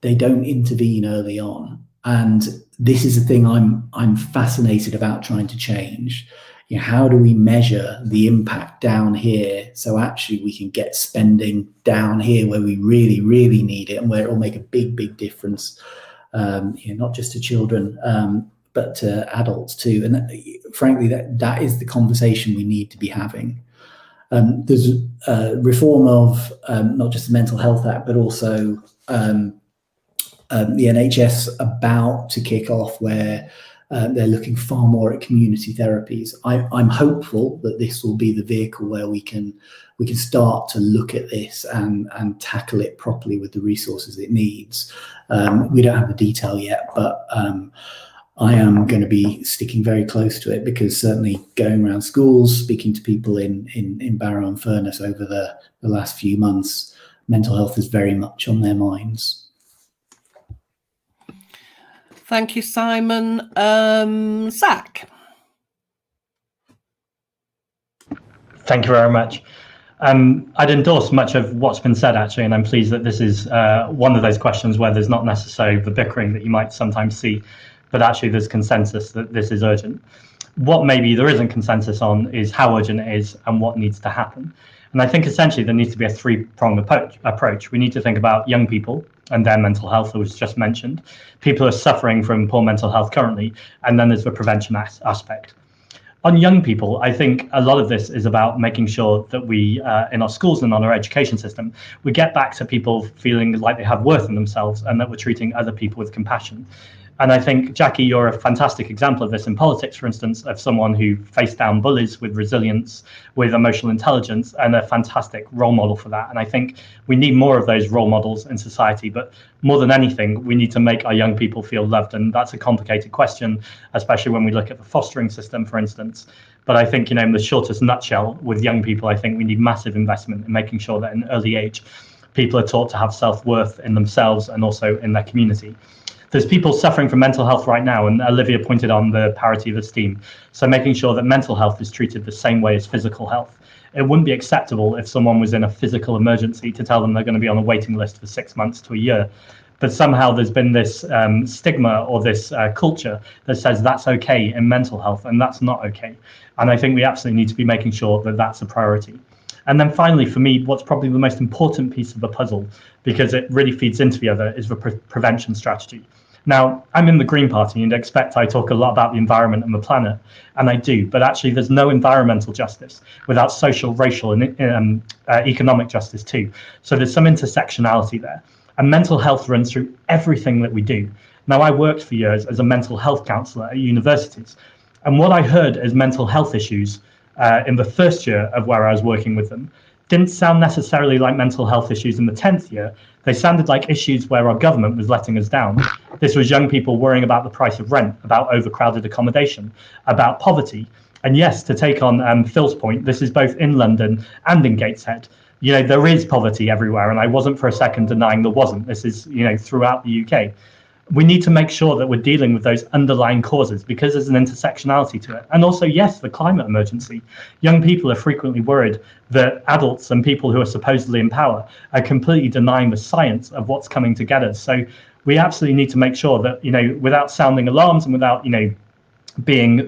Speaker 6: they don't intervene early on. And this is the thing I'm fascinated about trying to change. How do we measure the impact down here so actually we can get spending down here where we really, really need it and where it will make a big, big difference, not just to children, but to adults too. And frankly, that is the conversation we need to be having. There's a reform of not just the Mental Health Act, but also the NHS about to kick off, where they're looking far more at community therapies. I'm hopeful that this will be the vehicle where we can start to look at this and tackle it properly with the resources it needs. We don't have the detail yet, but I am going to be sticking very close to it, because certainly going around schools, speaking to people in Barrow and Furness over the last few months, mental health is very much on their minds.
Speaker 2: Thank you, Simon. Zach.
Speaker 3: Thank you very much. I'd endorse much of what's been said, actually, and I'm pleased that this is one of those questions where there's not necessarily the bickering that you might sometimes see, but actually there's consensus that this is urgent. What maybe there isn't consensus on is how urgent it is and what needs to happen. And I think essentially there needs to be a three-pronged approach. We need to think about young people and their mental health, that was just mentioned. People are suffering from poor mental health currently, and then there's the prevention aspect. On young people, I think a lot of this is about making sure that we, in our schools and on our education system, we get back to people feeling like they have worth in themselves and that we're treating other people with compassion. And I think, Jackie, you're a fantastic example of this in politics, for instance, of someone who faced down bullies with resilience, with emotional intelligence, and a fantastic role model for that. And I think we need more of those role models in society. But more than anything, we need to make our young people feel loved. And that's a complicated question, especially when we look at the fostering system, for instance. But I think, in the shortest nutshell, with young people, I think we need massive investment in making sure that in an early age, people are taught to have self-worth in themselves and also in their community. There's people suffering from mental health right now, and Olivia pointed on the parity of esteem. So making sure that mental health is treated the same way as physical health. It wouldn't be acceptable if someone was in a physical emergency to tell them they're going to be on a waiting list for 6 months to a year. But somehow there's been this stigma or this culture that says that's okay in mental health, and that's not okay. And I think we absolutely need to be making sure that that's a priority. And then finally, for me, what's probably the most important piece of the puzzle, because it really feeds into the other, is the prevention strategy. Now, I'm in the Green Party and expect I talk a lot about the environment and the planet, and I do, but actually there's no environmental justice without social, racial, and economic justice too. So there's some intersectionality there. And mental health runs through everything that we do. Now, I worked for years as a mental health counsellor at universities, and what I heard as mental health issues in the first year of where I was working with them didn't sound necessarily like mental health issues in the 10th year. They sounded like issues where our government was letting us down. This was young people worrying about the price of rent, about overcrowded accommodation, about poverty. And yes, to take on Phil's point, this is both in London and in Gateshead. There is poverty everywhere, and I wasn't for a second denying there wasn't. This is, throughout the UK. We need to make sure that we're dealing with those underlying causes because there's an intersectionality to it. And also, yes, the climate emergency. Young people are frequently worried that adults and people who are supposedly in power are completely denying the science of what's coming to get us. So we absolutely need to make sure that, without sounding alarms and without, being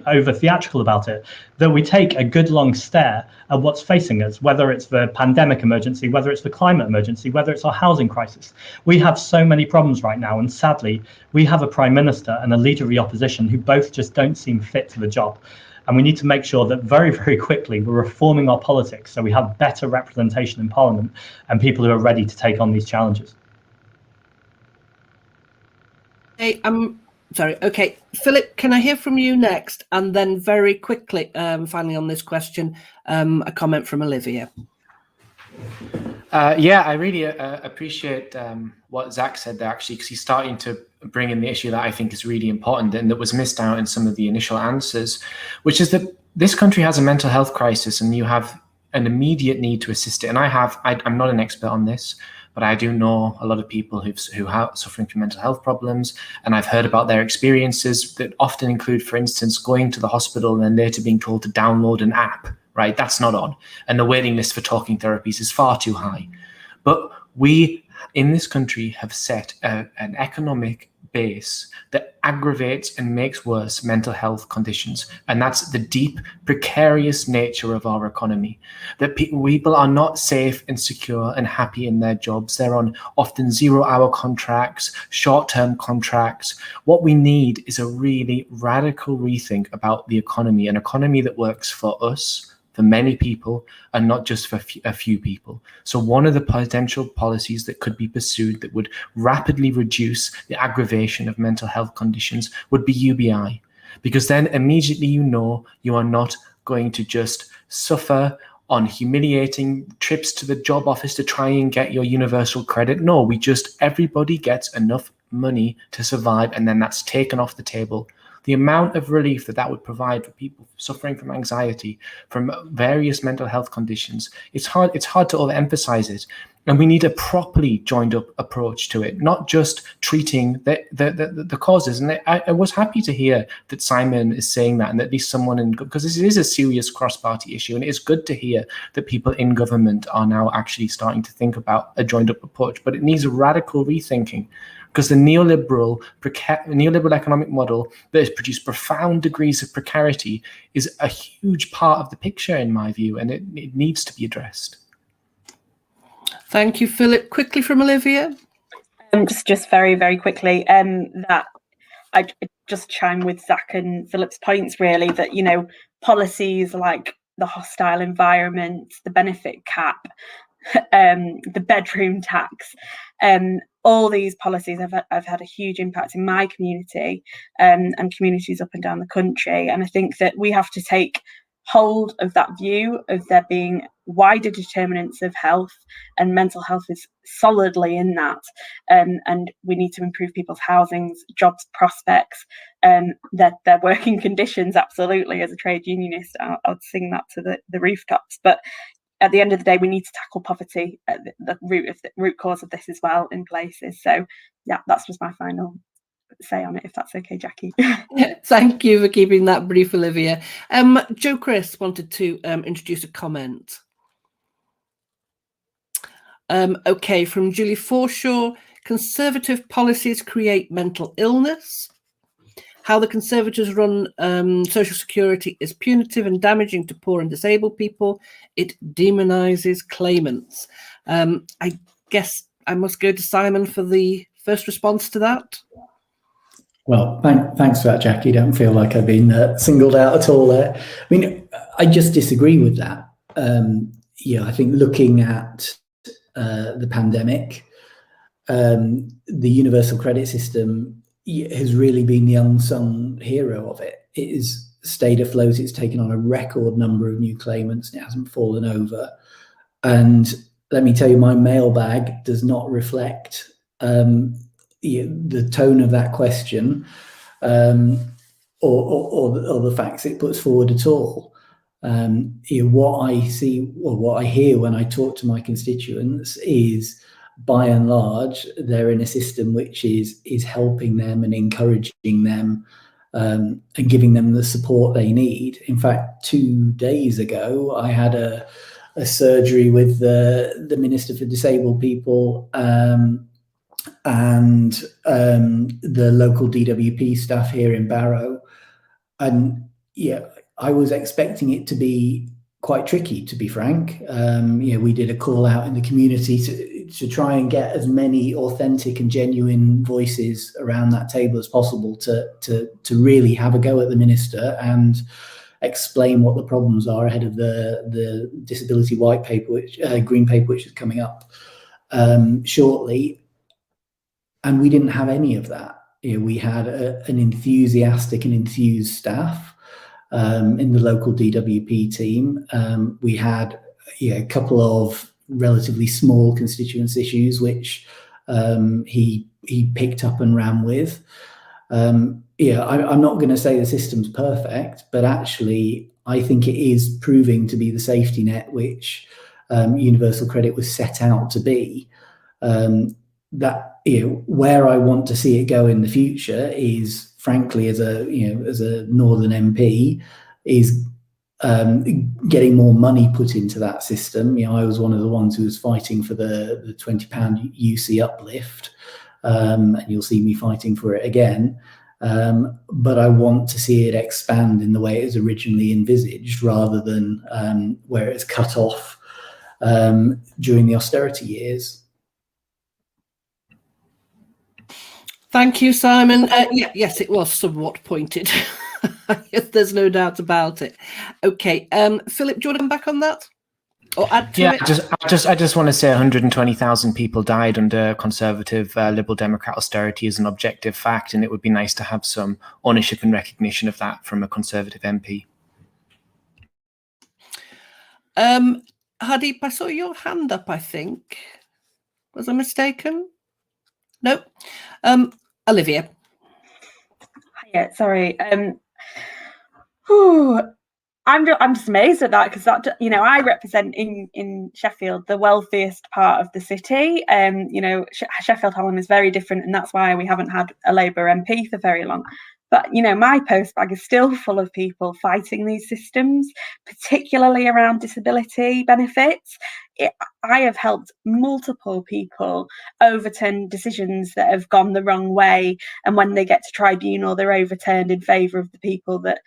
Speaker 3: over theatrical about it, that we take a good long stare at what's facing us, whether it's the pandemic emergency, whether it's the climate emergency, whether it's our housing crisis. We have so many problems right now, and sadly we have a prime minister and a leader of the opposition who both just don't seem fit for the job. And we need to make sure that very, very quickly we're reforming our politics so we have better representation in Parliament and people who are ready to take on these challenges.
Speaker 2: Hey, sorry. Okay, Philip, can I hear from you next? And then very quickly, finally on this question, a comment from Olivia.
Speaker 5: Yeah, I really appreciate what Zach said there, actually, because he's starting to bring in the issue that I think is really important and that was missed out in some of the initial answers, which is that this country has a mental health crisis and you have an immediate need to assist it. And I'm not an expert on this, but I do know a lot of people who are suffering from mental health problems, and I've heard about their experiences that often include, for instance, going to the hospital and then later being told to download an app, right? That's not on. And the waiting list for talking therapies is far too high. But we in this country have set an economic base that aggravates and makes worse mental health conditions. And that's the deep, precarious nature of our economy, that people are not safe and secure and happy in their jobs. They're on often 0-hour contracts, short-term contracts. What we need is a really radical rethink about the economy, an economy that works for us, for many people, and not just for a few people. So one of the potential policies that could be pursued that would rapidly reduce the aggravation of mental health conditions would be UBI, because then immediately you are not going to just suffer on humiliating trips to the job office to try and get your universal credit. No, everybody gets enough money to survive, and then that's taken off the table. The amount of relief that would provide for people suffering from anxiety, from various mental health conditions, it's hard to overemphasize it. And we need a properly joined up approach to it, not just treating the causes. And I was happy to hear that Simon is saying that, and that at least someone because this is a serious cross-party issue, and it's good to hear that people in government are now actually starting to think about a joined up approach, but it needs a radical rethinking. Because the neoliberal economic model that has produced profound degrees of precarity is a huge part of the picture, in my view, and it needs to be addressed.
Speaker 2: Thank you, Philip. Quickly from Olivia.
Speaker 4: Just very, very quickly, that I just chime with Zach and Philip's points, really, that, you know, policies like the hostile environment, the benefit cap, the bedroom tax, all these policies have had a huge impact in my community, and communities up and down the country. And I think that we have to take hold of that view of there being wider determinants of health, and mental health is solidly in that, and we need to improve people's housings, jobs prospects, their working conditions. Absolutely, as a trade unionist, I'd sing that to the rooftops. But at the end of the day, we need to tackle poverty at the root cause of this as well in places. So yeah, that's just my final say on it, if that's okay, Jackie.
Speaker 2: Thank you for keeping that brief, Olivia. Joe Chris wanted to introduce a comment. Okay, from Julie Forshaw: Conservative policies create mental illness. How the Conservatives run social security is punitive and damaging to poor and disabled people. It demonises claimants. I guess I must go to Simon for the first response to that.
Speaker 6: Well, thanks for that, Jackie. Don't feel like I've been singled out at all there. I mean, I just disagree with that. I think looking at the pandemic, the universal credit system has really been the unsung hero of it. It has stayed afloat. It's taken on a record number of new claimants, and it hasn't fallen over. And let me tell you, my mailbag does not reflect the tone of that question, or the facts it puts forward at all. What I see, or what I hear when I talk to my constituents is, by and large, they're in a system which is helping them and encouraging them, and giving them the support they need. In fact, 2 days ago, I had a surgery with the Minister for Disabled People, and the local DWP staff here in Barrow. And yeah, I was expecting it to be quite tricky, to be frank. We did a call out in the community to try and get as many authentic and genuine voices around that table as possible to really have a go at the minister and explain what the problems are ahead of the disability white paper, green paper, which is coming up shortly. And we didn't have any of that. We had an enthusiastic and enthused staff in the local DWP team. We had a couple of relatively small constituents issues which he picked up and ran with. I'm not going to say the system's perfect, but actually I think it is proving to be the safety net which universal credit was set out to be. Where I want to see it go in the future is, frankly, as a Northern MP, is getting more money put into that system. I was one of the ones who was fighting for the £20 UC uplift, and you'll see me fighting for it again. But I want to see it expand in the way it was originally envisaged, rather than where it's cut off during the austerity years.
Speaker 2: Thank you, Simon. Yes, it was somewhat pointed. There's no doubt about it. Okay, Philip, do you want to come back on that? Or add to it?
Speaker 5: I just want to say 120,000 people died under Conservative Liberal Democrat austerity is an objective fact, and it would be nice to have some ownership and recognition of that from a Conservative MP.
Speaker 2: Hadip, I saw your hand up, I think. Was I mistaken? No. Olivia.
Speaker 4: Yeah, sorry. I'm just amazed at that, because that, I represent in Sheffield the wealthiest part of the city. Sheffield Hallam is very different, and that's why we haven't had a Labour MP for very long. But my postbag is still full of people fighting these systems, particularly around disability benefits. I have helped multiple people overturn decisions that have gone the wrong way, and when they get to tribunal, they're overturned in favour of the people that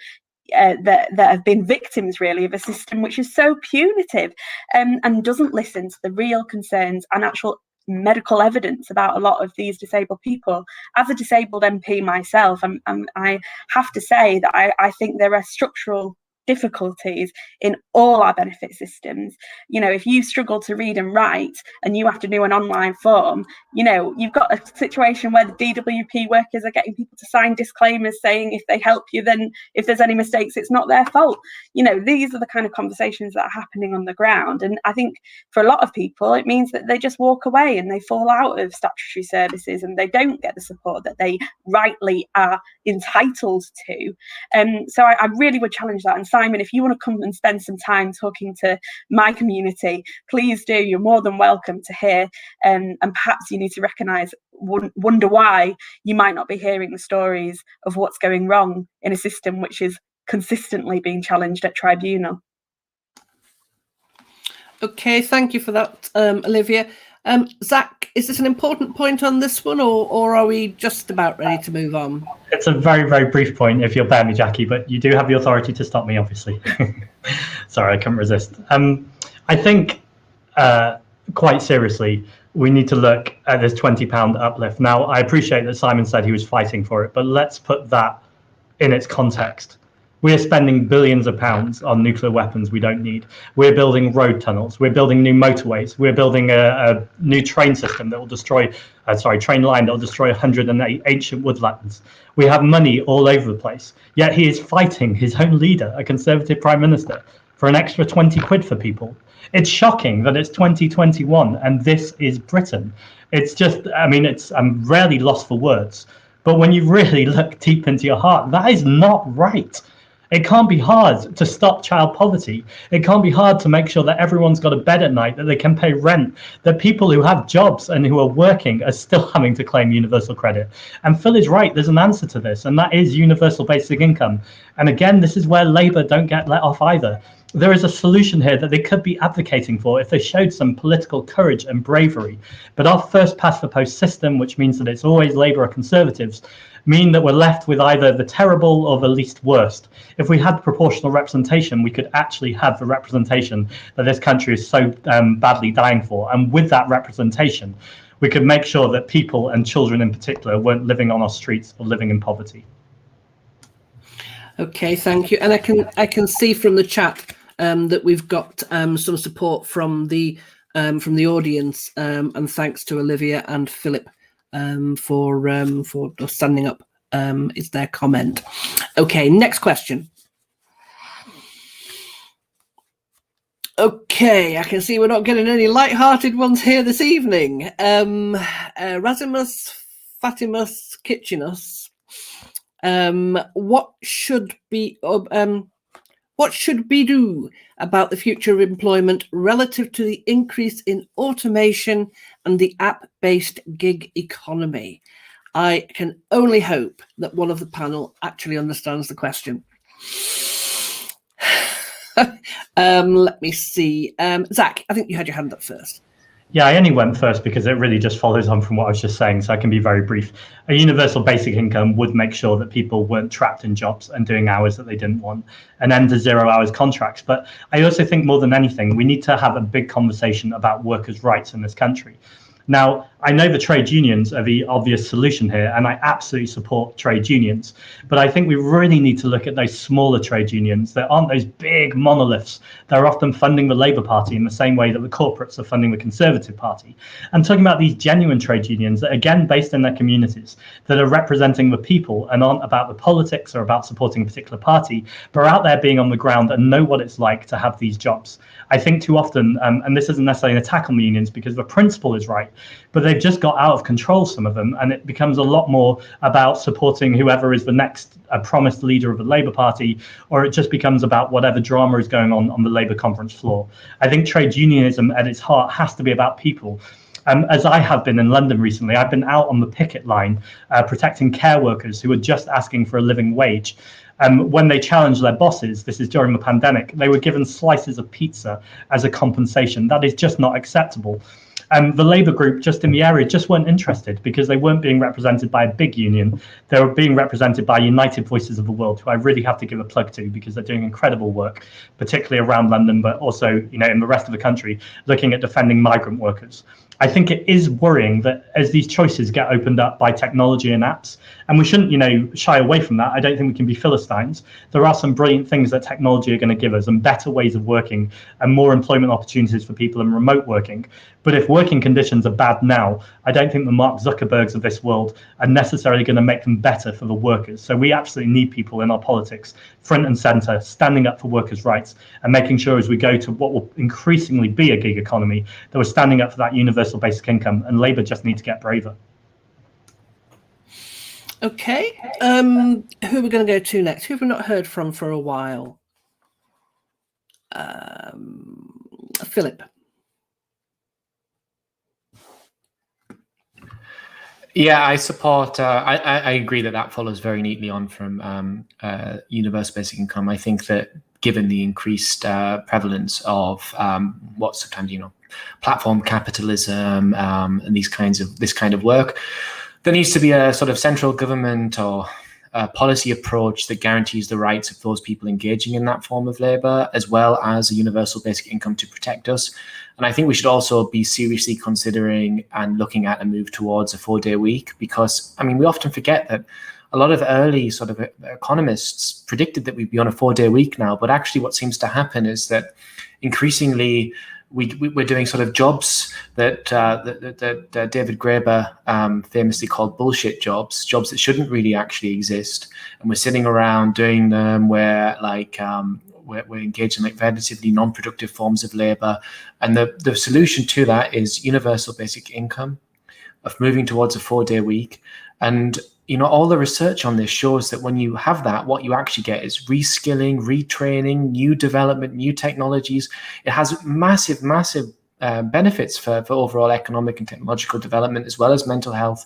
Speaker 4: have been victims, really, of a system which is so punitive, and doesn't listen to the real concerns and actual medical evidence about a lot of these disabled people. As a disabled MP myself, I have to say that I think there are structural difficulties in all our benefit systems. You know, if you struggle to read and write and you have to do an online form, you know, you've got a situation where the DWP workers are getting people to sign disclaimers saying if they help you, then if there's any mistakes, it's not their fault. You know, these are the kind of conversations that are happening on the ground. And I think for a lot of people, it means that they just walk away and they fall out of statutory services and they don't get the support that they rightly are entitled to. So I really would challenge that. And Simon, if you want to come and spend some time talking to my community, please do. You're more than welcome to hear. And perhaps you need to recognise, wonder why you might not be hearing the stories of what's going wrong in a system which is consistently being challenged at tribunal.
Speaker 2: Okay, thank you for that, Olivia. Zach, is this an important point on this one, or are we just about ready to move on?
Speaker 3: It's a very, very brief point, if you'll bear me, Jackie, but you do have the authority to stop me, obviously. Sorry, I couldn't resist. I think, quite seriously, we need to look at this £20 uplift. Now, I appreciate that Simon said he was fighting for it, but let's put that in its context. We are spending billions of pounds on nuclear weapons we don't need. We're building road tunnels. We're building new motorways. We're building a new train system that will destroy, train line that will destroy 108 ancient woodlands. We have money all over the place. Yet he is fighting his own leader, a Conservative Prime Minister, for an extra 20 quid for people. It's shocking that it's 2021 and this is Britain. It's just, I mean, I'm rarely lost for words. But when you really look deep into your heart, that is not right. It can't be hard to stop child poverty. It can't be hard to make sure that everyone's got a bed at night, that they can pay rent, that people who have jobs and who are working are still having to claim universal credit. And Phil is right, there's an answer to this, and that is universal basic income. And again, this is where Labour don't get let off either. There is a solution here that they could be advocating for if they showed some political courage and bravery. But our first past the post system, which means that it's always Labour or Conservatives, mean that we're left with either the terrible or the least worst. If we had proportional representation, we could actually have the representation that this country is so badly dying for. And with that representation, we could make sure that people, and children in particular, weren't living on our streets or living in poverty.
Speaker 2: Okay, thank you. And I can see from the chat that we've got some support from the audience, and thanks to Olivia and Philip for standing up. Is their comment. Okay, next question. Okay, I can see we're not getting any light-hearted ones here this evening. Razimus Fatimus Kitchenus. What should be do about the future of employment relative to the increase in automation and the app-based gig economy? I can only hope that one of the panel actually understands the question. Let me see. Zach, I think you had your hand up first.
Speaker 3: Yeah, I only went first because it really just follows on from what I was just saying, so I can be very brief. A universal basic income would make sure that people weren't trapped in jobs and doing hours that they didn't want, and end the 0 hours contracts. But I also think more than anything, we need to have a big conversation about workers' rights in this country. Now, I know the trade unions are the obvious solution here, and I absolutely support trade unions. But I think we really need to look at those smaller trade unions that aren't those big monoliths that are often funding the Labour Party in the same way that the corporates are funding the Conservative Party. I'm talking about these genuine trade unions that are, again, based in their communities, that are representing the people and aren't about the politics or about supporting a particular party, but are out there being on the ground and know what it's like to have these jobs. I think too often, and this isn't necessarily an attack on the unions because the principle is right, but they've just got out of control, some of them, and it becomes a lot more about supporting whoever is the next promised leader of the Labour Party, or it just becomes about whatever drama is going on the Labour conference floor. I think trade unionism at its heart has to be about people. As I have been in London recently, I've been out on the picket line protecting care workers who are just asking for a living wage. When they challenged their bosses, this is during the pandemic, they were given slices of pizza as a compensation. That is just not acceptable. The Labour group just in the area just weren't interested because they weren't being represented by a big union. They were being represented by United Voices of the World, who I really have to give a plug to because they're doing incredible work, particularly around London, but also, you know, in the rest of the country, looking at defending migrant workers. I think it is worrying that as these choices get opened up by technology and apps, and we shouldn't, you know, shy away from that. I don't think we can be Philistines. There are some brilliant things that technology are going to give us and better ways of working and more employment opportunities for people in remote working. But if working conditions are bad now, I don't think the Mark Zuckerbergs of this world are necessarily going to make them better for the workers. So we absolutely need people in our politics, front and centre, standing up for workers' rights and making sure as we go to what will increasingly be a gig economy, that we're standing up for that universal basic income, and Labour just need to get braver.
Speaker 2: Okay, who are we going to go to next? Who have we not heard from for a while? Philip.
Speaker 5: Yeah, I support. I agree that follows very neatly on from universal basic income. I think that given the increased prevalence of what sometimes, you know, platform capitalism and this kind of work, there needs to be a sort of central government or a policy approach that guarantees the rights of those people engaging in that form of labour, as well as a universal basic income to protect us. And I think we should also be seriously considering and looking at a move towards a 4-day week, because, I mean, we often forget that a lot of early sort of economists predicted that we'd be on a 4-day week now. But actually what seems to happen is that increasingly we're doing sort of jobs that David Graeber famously called bullshit jobs that shouldn't really actually exist. And we're sitting around doing them where we're engaged in like relatively non-productive forms of labor. And the solution to that is universal basic income, of moving towards a 4-day week. And, you know, all the research on this shows that when you have that, what you actually get is reskilling, retraining, new development, new technologies. It has massive benefits for overall economic and technological development, as well as mental health.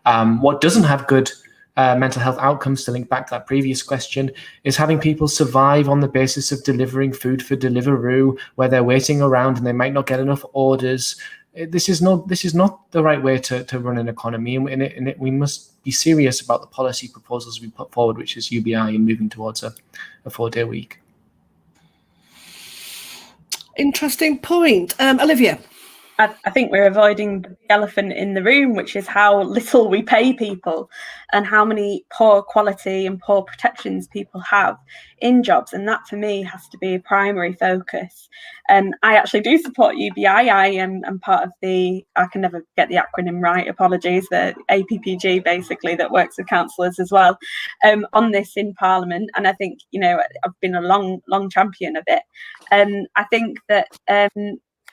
Speaker 5: What doesn't have good mental health outcomes, to link back to that previous question, is having people survive on the basis of delivering food for Deliveroo, where they're waiting around and they might not get enough orders. This is not the right way to run an economy, and we must be serious about the policy proposals we put forward, which is UBI, and moving towards a 4-day week.
Speaker 2: Interesting point. Olivia.
Speaker 4: I think we're avoiding the elephant in the room, which is how little we pay people and how many poor quality and poor protections people have in jobs. And that, for me, has to be a primary focus. I actually do support UBI. I am part of I can never get the acronym right, apologies, the APPG, basically, that works with councillors as well, on this in Parliament. And I think, you know, I've been a long champion of it. I think that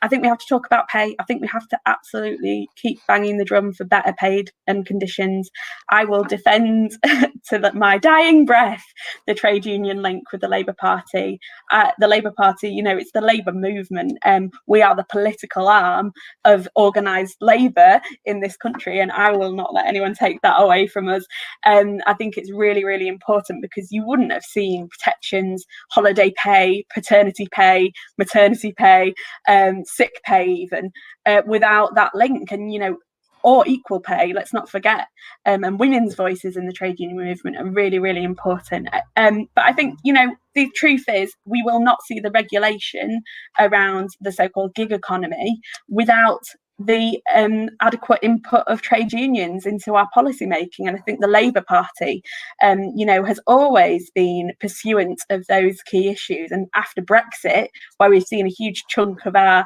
Speaker 4: I think we have to talk about pay. I think we have to absolutely keep banging the drum for better paid and conditions. I will defend to my dying breath the trade union link with the Labour Party. The Labour Party, you know, it's the Labour movement. We are the political arm of organised labour in this country, and I will not let anyone take that away from us. I think it's really, really important, because you wouldn't have seen protections, holiday pay, paternity pay, maternity pay, sick pay even, without that link. And, you know, or equal pay, let's not forget, and women's voices in the trade union movement are really, really important. But I think, you know, the truth is we will not see the regulation around the so-called gig economy without the adequate input of trade unions into our policy making. And I think the Labour Party, you know, has always been pursuant of those key issues. And after Brexit, where we've seen a huge chunk of our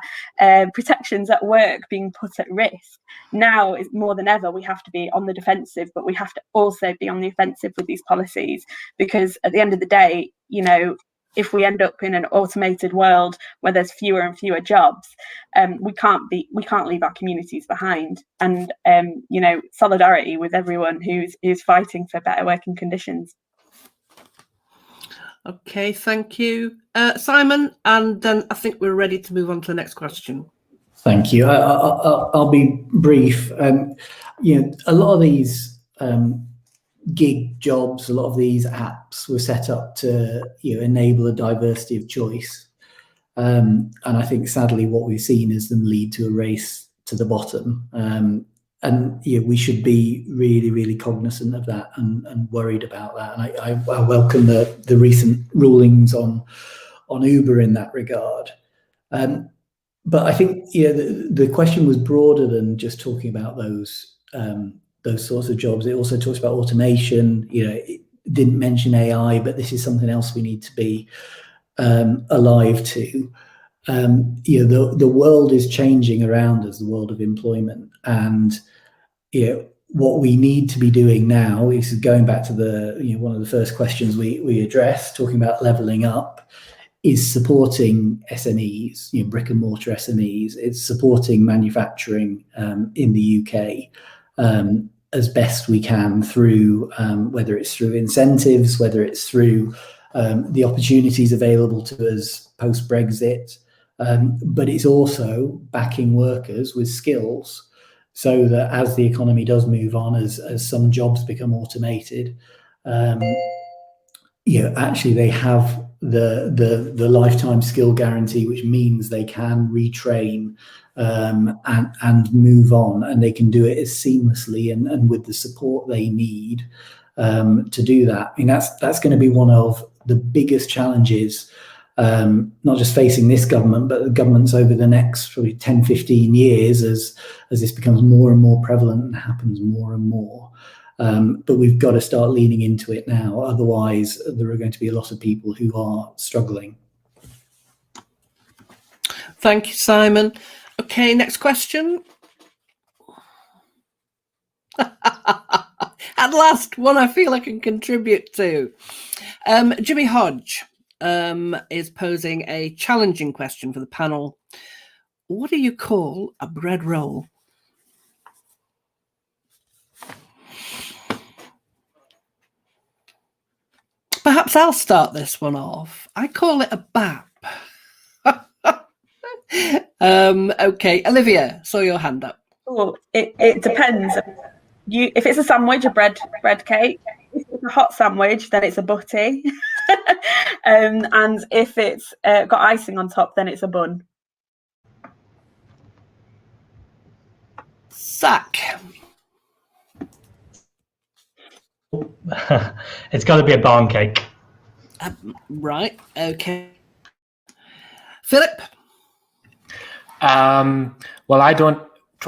Speaker 4: protections at work being put at risk, now is more than ever we have to be on the defensive, but we have to also be on the offensive with these policies, because at the end of the day, you know, if we end up in an automated world where there's fewer and fewer jobs, we can't leave our communities behind. And you know, solidarity with everyone who's fighting for better working conditions.
Speaker 2: Okay, thank you, Simon. And then I think we're ready to move on to the next question.
Speaker 6: Thank you. I'll be brief. You know, a lot of these gig jobs, a lot of these apps were set up to, you know, enable a diversity of choice. And I think sadly what we've seen is them lead to a race to the bottom. And we should be really, really cognizant of that and worried about that. And I welcome the recent rulings on Uber in that regard. But I think the question was broader than just talking about those sorts of jobs. It also talks about automation. It didn't mention AI, but this is something else we need to be alive to. The world is changing around us, the world of employment, and what we need to be doing now is going back to one of the first questions we addressed, talking about levelling up, is supporting SMEs, brick and mortar SMEs. It's supporting manufacturing in the UK as best we can through whether it's through incentives, whether it's through the opportunities available to us post-Brexit, but it's also backing workers with skills so that as the economy does move on, as some jobs become automated, actually they have the lifetime skill guarantee, which means they can retrain and move on, and they can do it as seamlessly and with the support they need to do that. I mean, that's going to be one of the biggest challenges, not just facing this government, but the governments over the next probably 10, 15 years as this becomes more and more prevalent and happens more and more. But we've got to start leaning into it now. Otherwise, there are going to be a lot of people who are struggling.
Speaker 2: Thank you, Simon. Okay, next question. At last, one I feel I can contribute to. Jimmy Hodge is posing a challenging question for the panel. What do you call a bread roll? Perhaps I'll start this one off. I call it a bap. Okay, Olivia, saw your hand up.
Speaker 4: Oh, it depends. If it's a sandwich, a bread cake. If it's a hot sandwich, then it's a butty. And if it's got icing on top, then it's a bun.
Speaker 2: Zach.
Speaker 3: It's got to be a barn cake.
Speaker 2: Right, okay. Philip?
Speaker 5: Well, I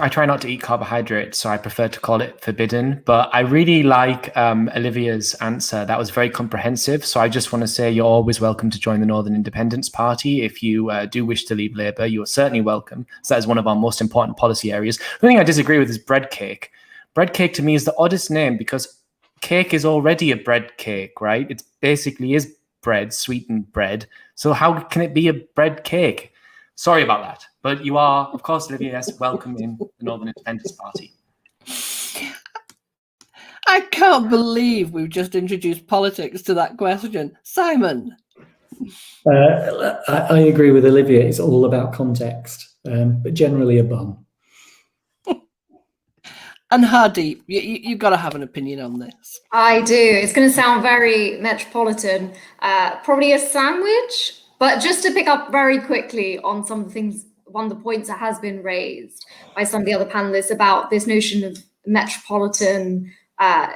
Speaker 5: try not to eat carbohydrates, so I prefer to call it forbidden. But I really like Olivia's answer. That was very comprehensive. So I just want to say you're always welcome to join the Northern Independence Party. If you do wish to leave Labour, you are certainly welcome. So that is one of our most important policy areas. The thing I disagree with is bread cake. Bread cake to me is the oddest name because cake is already a bread cake, right? It basically is bread, sweetened bread. So how can it be a bread cake? Sorry about that. But you are, of course, Olivia, yes, welcome in the Northern Independence Party.
Speaker 2: I can't believe we've just introduced politics to that question. Simon?
Speaker 6: I agree with Olivia. It's all about context, but generally a bun.
Speaker 2: And Hardeep, you've got to have an opinion on this.
Speaker 7: I do. It's going to sound very metropolitan. Probably a sandwich, but just to pick up very quickly on some of the things, one of the points that has been raised by some of the other panelists about this notion of metropolitan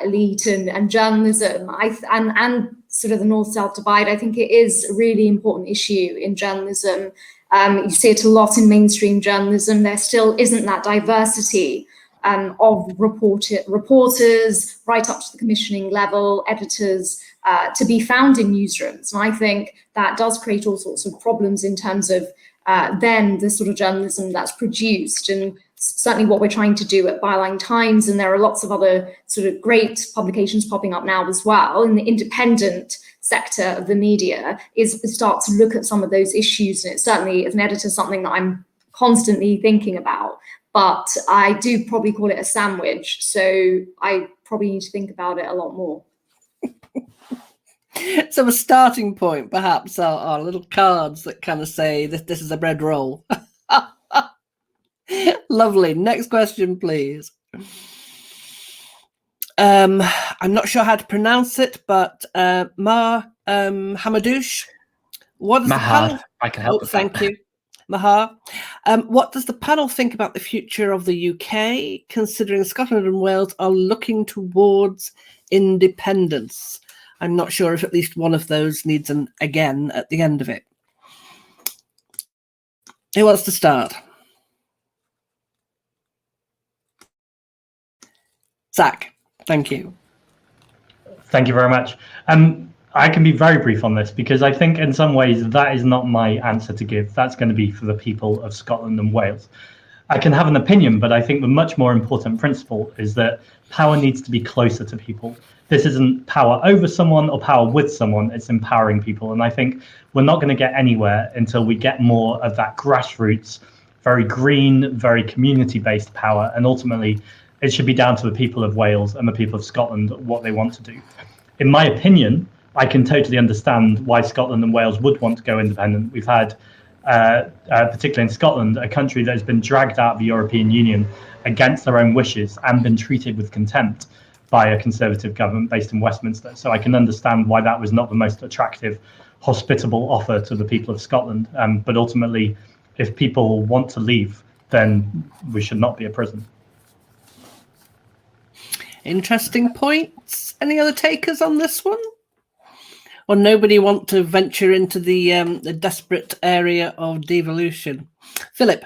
Speaker 7: elite and journalism, and sort of the north-south divide. I think it is a really important issue in journalism. You see it a lot in mainstream journalism. There still isn't that diversity of reporters right up to the commissioning level, editors, to be found in newsrooms. And I think that does create all sorts of problems in terms of then the sort of journalism that's produced, and certainly what we're trying to do at Byline Times, and there are lots of other sort of great publications popping up now as well in the independent sector of the media, is start to look at some of those issues. And it's certainly, as an editor, something that I'm constantly thinking about. But I do probably call it a sandwich, so I probably need to think about it a lot more.
Speaker 2: So a starting point, perhaps, are little cards that kind of say this is a bread roll. Lovely. Next question, please. I'm not sure how to pronounce it, but Hamadouche. What is
Speaker 5: Mahad,
Speaker 2: the panel?
Speaker 5: I can help with
Speaker 2: thank
Speaker 5: that.
Speaker 2: you. Mahar. What does the panel think about the future of the UK, considering Scotland and Wales are looking towards independence? I'm not sure if at least one of those needs an again at the end of it. Who wants to start? Zach, thank you.
Speaker 3: Thank you very much. I can be very brief on this because I think in some ways that is not my answer to give. That's going to be for the people of Scotland and Wales. I can have an opinion, but I think the much more important principle is that power needs to be closer to people. This isn't power over someone or power with someone, it's empowering people. And I think we're not going to get anywhere until we get more of that grassroots, very green, very community-based power. And ultimately, it should be down to the people of Wales and the people of Scotland what they want to do. In my opinion, I can totally understand why Scotland and Wales would want to go independent. We've had, particularly in Scotland, a country that has been dragged out of the European Union against their own wishes and been treated with contempt by a Conservative government based in Westminster. So I can understand why that was not the most attractive, hospitable offer to the people of Scotland. But ultimately, if people want to leave, then we should not be a prison.
Speaker 2: Interesting points. Any other takers on this one? Or nobody want to venture into the desperate area of devolution? Philip.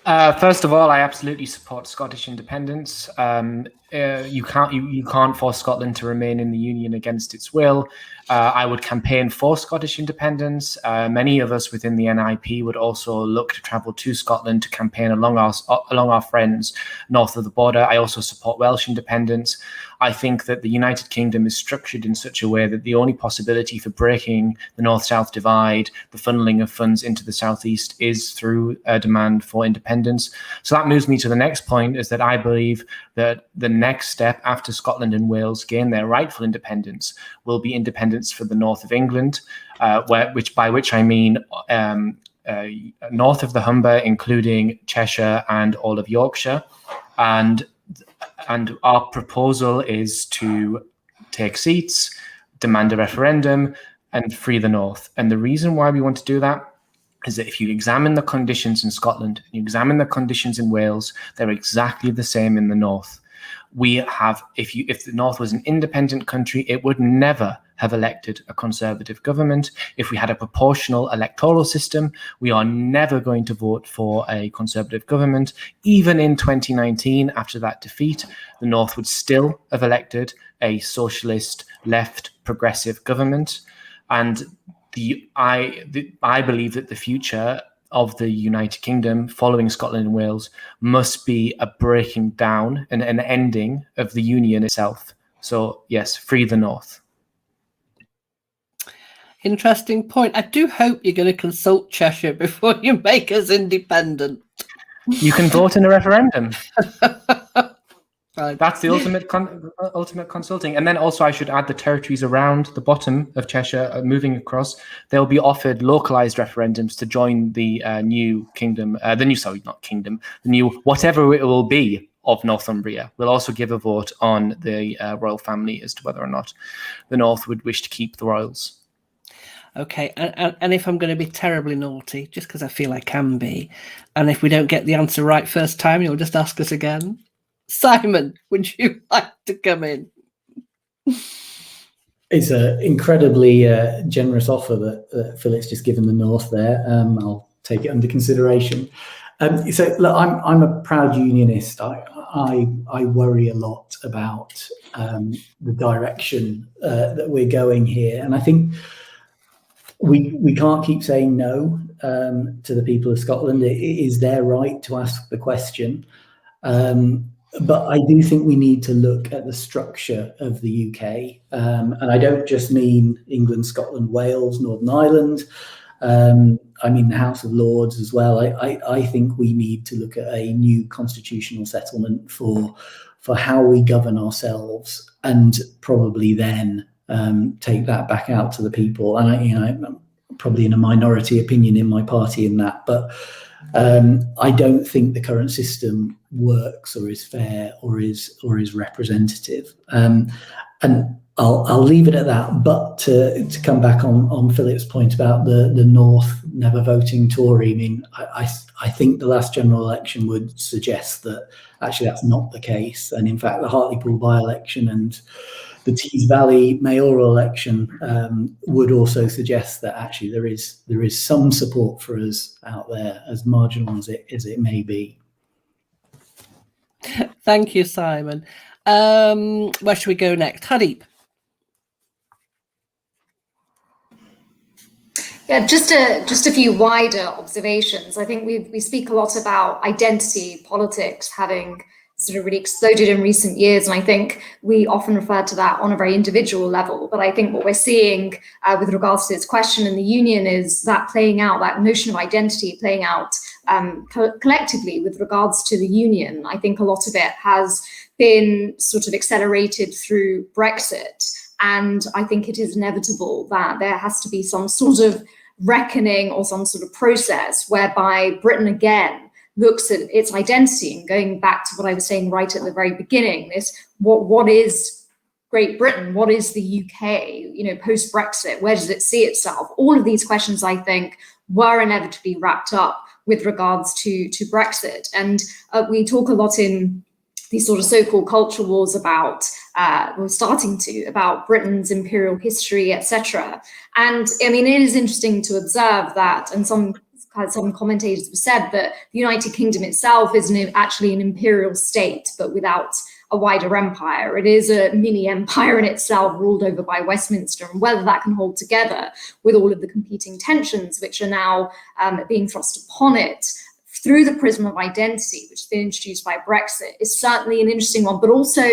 Speaker 5: First of all, I absolutely support Scottish independence. You can't force Scotland to remain in the Union against its will. I would campaign for Scottish independence. Many of us within the NIP would also look to travel to Scotland to campaign along our friends north of the border. I also support Welsh independence. I think that the United Kingdom is structured in such a way that the only possibility for breaking the north-south divide, the funneling of funds into the southeast, is through a demand for independence. So that moves me to the next point, is that I believe that the next step after Scotland and Wales gain their rightful independence will be independence for the north of England, by which I mean north of the Humber, including Cheshire and all of Yorkshire. And our proposal is to take seats, demand a referendum, and free the north. And the reason why we want to do that is that if you examine the conditions in Scotland, you examine the conditions in Wales, they're exactly the same in the north. We have, if the north was an independent country, it would never have elected a Conservative government. If we had a proportional electoral system, we are never going to vote for a Conservative government. Even in 2019, after that defeat, the north would still have elected a socialist, left, progressive government. And I believe that the future of the United Kingdom following Scotland and Wales must be a breaking down and an ending of the Union itself. So yes, free the north.
Speaker 2: Interesting point. I do hope you're going to consult Cheshire before you make us independent.
Speaker 5: You can vote in a referendum.
Speaker 2: Right.
Speaker 5: That's the ultimate consulting. And then also I should add the territories around the bottom of Cheshire moving across. They'll be offered localized referendums to join the new kingdom, the new whatever it will be of Northumbria. We'll also give a vote on the royal family as to whether or not the North would wish to keep the royals.
Speaker 2: Okay, and if I'm going to be terribly naughty, just because I feel I can be, and if we don't get the answer right first time, you'll just ask us again. Simon, would you like to come in?
Speaker 6: It's an incredibly generous offer that Philip's just given the North there. I'll take it under consideration. So look, I'm a proud unionist. I worry a lot about the direction that we're going here, and I think we can't keep saying no to the people of Scotland. It is their right to ask the question. But I do think we need to look at the structure of the UK. And I don't just mean England, Scotland, Wales, Northern Ireland. I mean the House of Lords as well. I think we need to look at a new constitutional settlement for how we govern ourselves, and probably then take that back out to the people. And I'm probably in a minority opinion in my party in that, but I don't think the current system works or is fair or is representative. And I'll leave it at that. But to come back on Philip's point about the North never voting Tory, I mean, I think the last general election would suggest that actually that's not the case. And in fact, the Hartlepool by-election and the Tees Valley mayoral election would also suggest that actually there is some support for us out there, as marginal as it may be.
Speaker 2: Thank you, Simon. Where should we go next? Hadeep.
Speaker 7: Yeah, just a few wider observations. I think we speak a lot about identity politics having sort of really exploded in recent years, and I think we often refer to that on a very individual level. But I think what we're seeing with regards to this question in the union is that playing out, that notion of identity playing out collectively with regards to the union. I think a lot of it has been sort of accelerated through Brexit. And I think it is inevitable that there has to be some sort of reckoning or some sort of process whereby Britain again looks at its identity, and going back to what I was saying right at the very beginning, this what is Great Britain, what is the UK, you know, post-Brexit, where does it see itself? All of these questions, I think, were inevitably wrapped up with regards to Brexit. And we talk a lot in these sort of so-called culture wars about, we're starting to, about Britain's imperial history, etc. And I mean, it is interesting to observe that, and some commentators have said that the United Kingdom itself is actually an imperial state, but without a wider empire. It is a mini empire in itself, ruled over by Westminster, and whether that can hold together with all of the competing tensions which are now being thrust upon it through the prism of identity, which has been introduced by Brexit, is certainly an interesting one, but also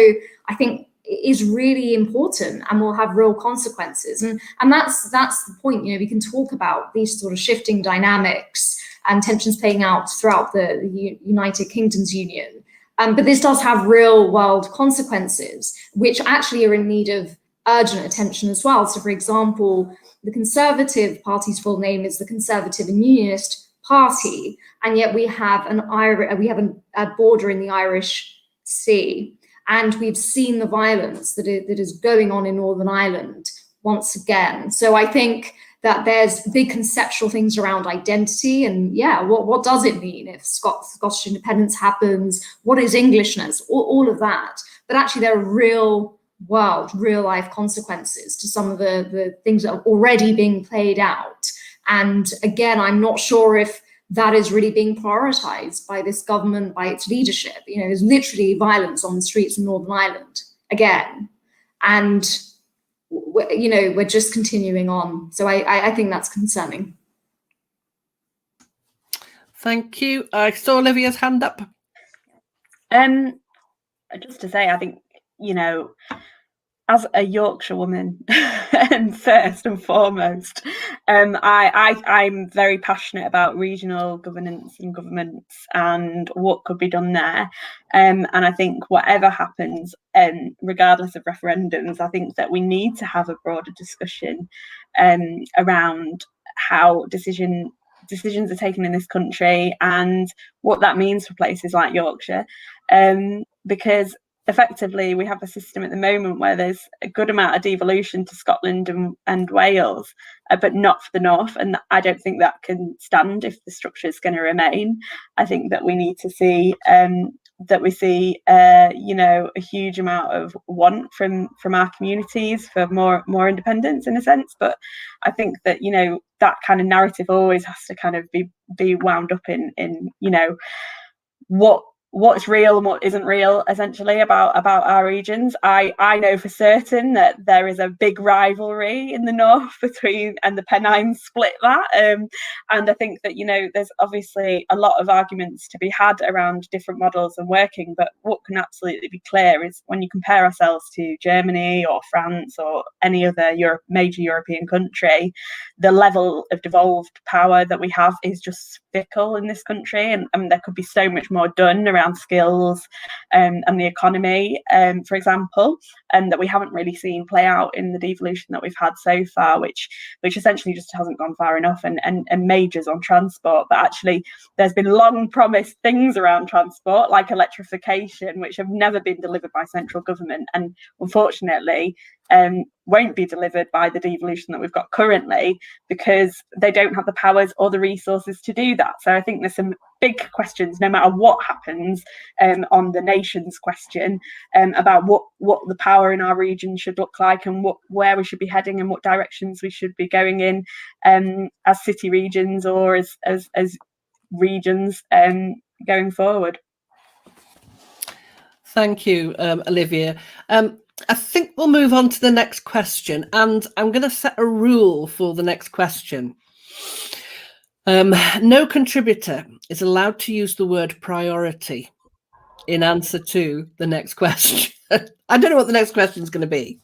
Speaker 7: I think is really important and will have real consequences. And that's the point. You know, we can talk about these sort of shifting dynamics and tensions playing out throughout the United Kingdom's union. But this does have real world consequences, which actually are in need of urgent attention as well. So, for example, the Conservative Party's full name is the Conservative and Unionist Party, and yet we have a border in the Irish Sea, and we've seen the violence that is going on in Northern Ireland once again. So I think that there's big conceptual things around identity, and yeah, what does it mean if Scottish independence happens? What is Englishness? All of that. But actually, there are real life consequences to some of the things that are already being played out. And again, I'm not sure if that is really being prioritized by this government, by its leadership. You know, there's literally violence on the streets of Northern Ireland again. And, you know, we're just continuing on. So I think that's concerning.
Speaker 2: Thank you. I saw Olivia's hand up.
Speaker 4: Just to say, I think, you know, as a Yorkshire woman, and first and foremost, I'm very passionate about regional governance and governments and what could be done there. And I think whatever happens, regardless of referendums, I think that we need to have a broader discussion around how decisions are taken in this country and what that means for places like Yorkshire, because effectively we have a system at the moment where there's a good amount of devolution to Scotland and Wales, but not for the North, and I don't think that can stand if the structure is going to remain. I think that we need to see you know, a huge amount of want from our communities for more independence in a sense. But I think that, you know, that kind of narrative always has to kind of be wound up in you know, what's real and what isn't real, essentially, about our regions. I know for certain that there is a big rivalry in the North between, and the Pennines split that. And I think that, you know, there's obviously a lot of arguments to be had around different models and working, but what can absolutely be clear is when you compare ourselves to Germany or France or any other major European country, the level of devolved power that we have is just fickle in this country, and there could be so much more done around skills and the economy, for example, and that we haven't really seen play out in the devolution that we've had so far, which essentially just hasn't gone far enough, and majors on transport. But actually there's been long promised things around transport like electrification, which have never been delivered by central government, and unfortunately won't be delivered by the devolution that we've got currently, because they don't have the powers or the resources to do that. So I think there's some big questions, no matter what happens, on the nation's question, about what the power in our region should look like, and where we should be heading, and what directions we should be going in, as city regions or as regions going forward.
Speaker 2: Thank you, Olivia. I think we'll move on to the next question, and I'm going to set a rule for the next question. No contributor is allowed to use the word priority in answer to the next question. I don't know what the next question is going to be,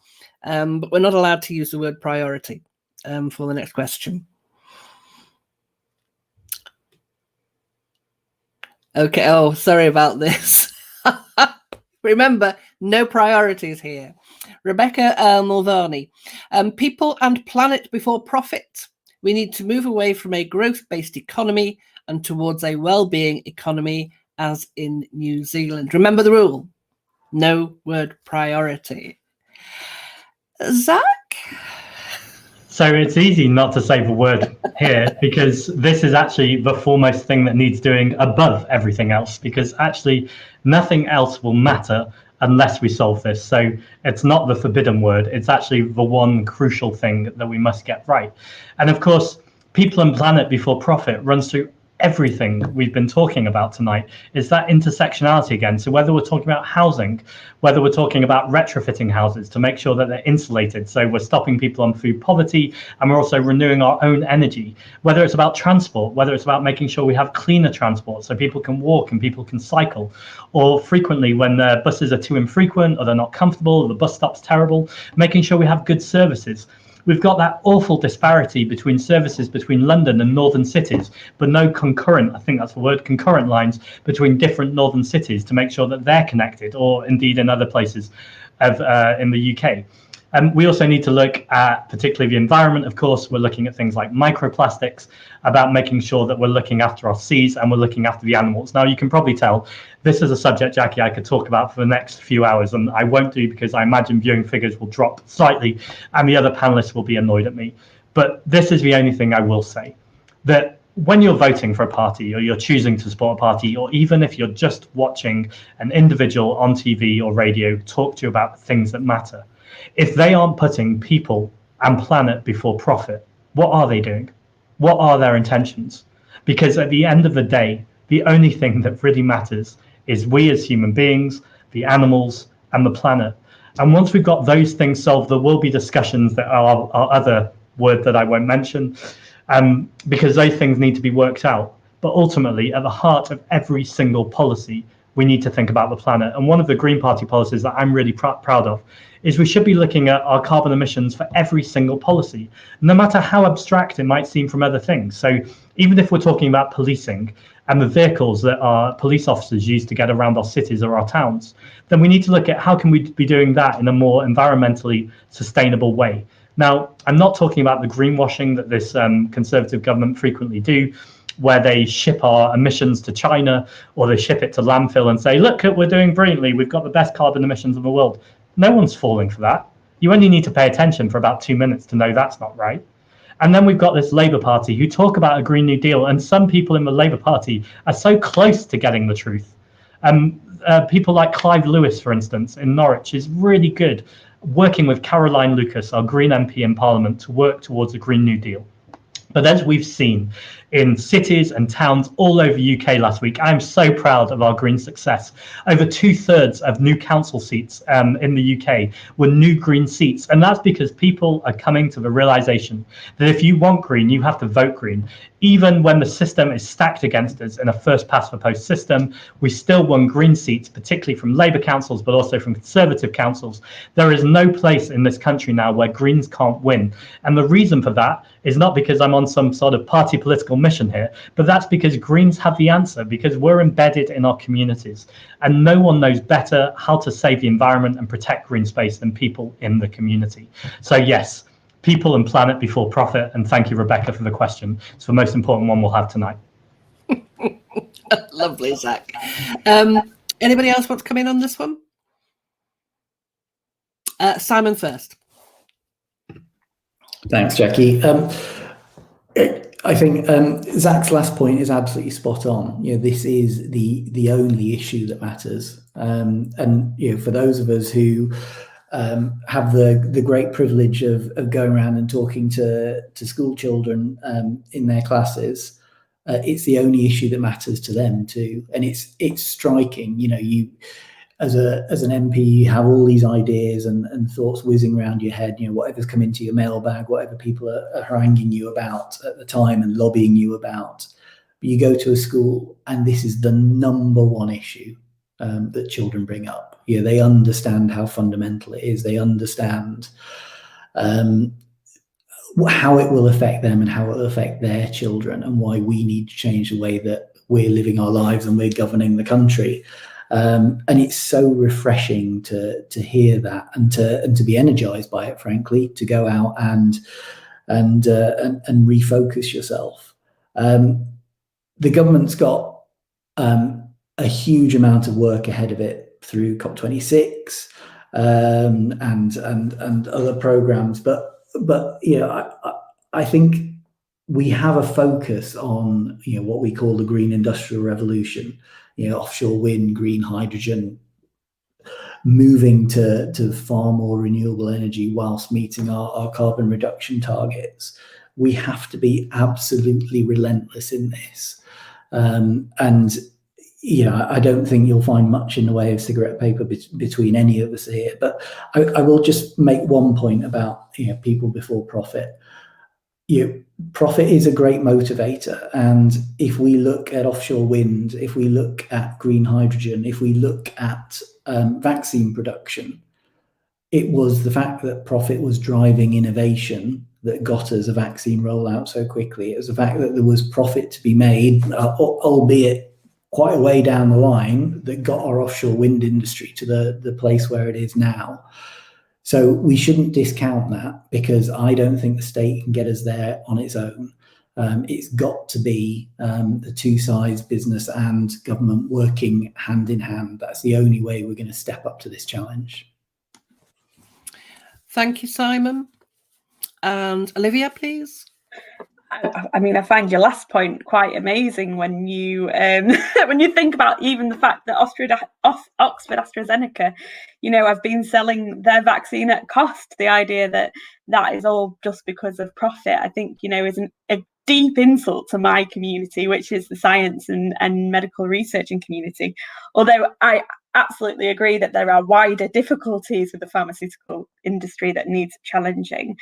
Speaker 2: but we're not allowed to use the word priority for the next question. Okay, oh, sorry about this. Remember, no priorities here. Rebecca Mulvani, people and planet before profit. We need to move away from a growth-based economy and towards a well-being economy, as in New Zealand. Remember the rule, no word priority. Zach?
Speaker 3: So it's easy not to say the word here, because this is actually the foremost thing that needs doing above everything else, because actually nothing else will matter unless we solve this. So it's not the forbidden word, it's actually the one crucial thing that we must get right. And of course, people and planet before profit runs through everything we've been talking about tonight. Is that intersectionality again. So whether we're talking about housing, whether we're talking about retrofitting houses to make sure that they're insulated, so we're stopping people on food poverty, and we're also renewing our own energy, whether it's about transport, whether it's about making sure we have cleaner transport so people can walk and people can cycle, or frequently when the buses are too infrequent or they're not comfortable or the bus stop's terrible, making sure we have good services. We've got that awful disparity between services between London and northern cities, but no concurrent, I think that's the word, concurrent lines between different northern cities to make sure that they're connected, or indeed in other places in the UK. We also need to look at particularly the environment. Of course, we're looking at things like microplastics, about making sure that we're looking after our seas and we're looking after the animals. Now, you can probably tell this is a subject, Jackie, I could talk about for the next few hours, and I won't do, because I imagine viewing figures will drop slightly and the other panelists will be annoyed at me. But this is the only thing I will say, that when you're voting for a party, or you're choosing to support a party, or even if you're just watching an individual on TV or radio talk to you about things that matter, if they aren't putting people and planet before profit, what are they doing? What are their intentions? Because at the end of the day, the only thing that really matters is we as human beings, the animals, and the planet. And once we've got those things solved, there will be discussions that are other word that I won't mention, because those things need to be worked out. But ultimately, at the heart of every single policy, we need to think about the planet. And one of the Green Party policies that I'm really proud of is we should be looking at our carbon emissions for every single policy, no matter how abstract it might seem from other things. So even if we're talking about policing and the vehicles that our police officers use to get around our cities or our towns, then we need to look at how can we be doing that in a more environmentally sustainable way. Now, I'm not talking about the greenwashing that this Conservative government frequently do, where they ship our emissions to China, or they ship it to landfill and say, look, we're doing brilliantly, we've got the best carbon emissions in the world. No one's falling for that. You only need to pay attention for about 2 minutes to know that's not right. And then we've got this Labour Party who talk about a Green New Deal, and some people in the Labour Party are so close to getting the truth. People like Clive Lewis, for instance, in Norwich, is really good working with Caroline Lucas, our Green MP in Parliament, to work towards a Green New Deal. But as we've seen in cities and towns all over the UK last week, I'm so proud of our Green success. Over 2/3 of new council seats in the UK were new Green seats. And that's because people are coming to the realization that if you want Green, you have to vote Green. Even when the system is stacked against us in a first past the post system, we still won Green seats, particularly from Labour councils, but also from Conservative councils. There is no place in this country now where Greens can't win. And the reason for that is not because I'm on some sort of party political mission here, but that's because Greens have the answer, because we're embedded in our communities. And no one knows better how to save the environment and protect green space than people in the community. So yes, people and planet before profit. And thank you, Rebecca, for the question. It's the most important one we'll have tonight.
Speaker 2: Lovely, Zach. Anybody else want to come in on this one? Simon first.
Speaker 6: Thanks, Jackie. I think Zach's last point is absolutely spot on. This is the only issue that matters, and for those of us who have the great privilege of going around and talking to school children in their classes, it's the only issue that matters to them too, and it's striking. You as an MP, you have all these ideas and thoughts whizzing around your head, whatever's come into your mailbag, whatever people are haranguing you about at the time and lobbying you about. But you go to a school and this is the number one issue that children bring up. They understand how fundamental it is. They understand how it will affect them and how it will affect their children, and why we need to change the way that we're living our lives and we're governing the country. And it's so refreshing to hear that and to be energized by it, frankly, to go out and refocus yourself. The government's got a huge amount of work ahead of it through COP26 and other programs, but I think we have a focus on what we call the green industrial revolution. Offshore wind, green hydrogen, moving to far more renewable energy whilst meeting our carbon reduction targets. We have to be absolutely relentless in this. And I don't think you'll find much in the way of cigarette paper between any of us here. But I will just make one point about people before profit. Profit is a great motivator, and if we look at offshore wind, if we look at green hydrogen, if we look at vaccine production, it was the fact that profit was driving innovation that got us a vaccine rollout so quickly. It was the fact that there was profit to be made, albeit quite a way down the line, that got our offshore wind industry to the place where it is now. So we shouldn't discount that, because I don't think the state can get us there on its own. It's got to be the two sides, business and government, working hand in hand. That's the only way we're going to step up to this challenge.
Speaker 2: Thank you, Simon. And Olivia, please.
Speaker 4: I find your last point quite amazing when you when you think about even the fact that Oxford AstraZeneca, have been selling their vaccine at cost. The idea that is all just because of profit, I think, is a deep insult to my community, which is the science and medical researching community. Although I absolutely agree that there are wider difficulties with the pharmaceutical industry that needs challenging.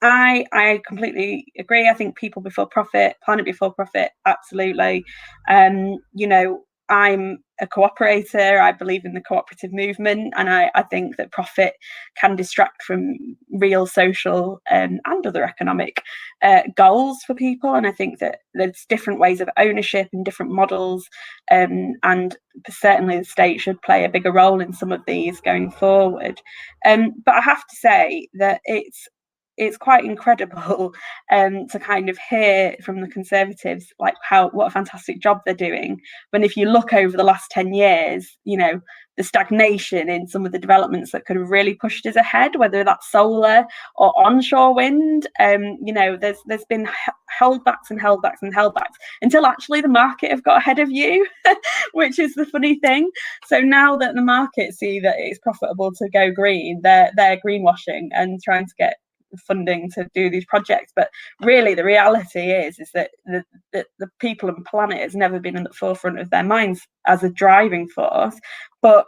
Speaker 4: I completely agree. I think people before profit, planet before profit, absolutely. I'm a cooperator. I believe in the cooperative movement, and I think that profit can distract from real social and other economic goals for people. And I think that there's different ways of ownership and different models, and certainly the state should play a bigger role in some of these going forward. But I have to say that it's quite incredible to kind of hear from the Conservatives what a fantastic job they're doing. When if you look over the last 10 years, the stagnation in some of the developments that could have really pushed us ahead, whether that's solar or onshore wind, there's been holdbacks and holdbacks and holdbacks until actually the market have got ahead of you, which is the funny thing. So now that the market see that it's profitable to go green, they're greenwashing and trying to get funding to do these projects. But really the reality is that the people and planet has never been in the forefront of their minds as a driving force, but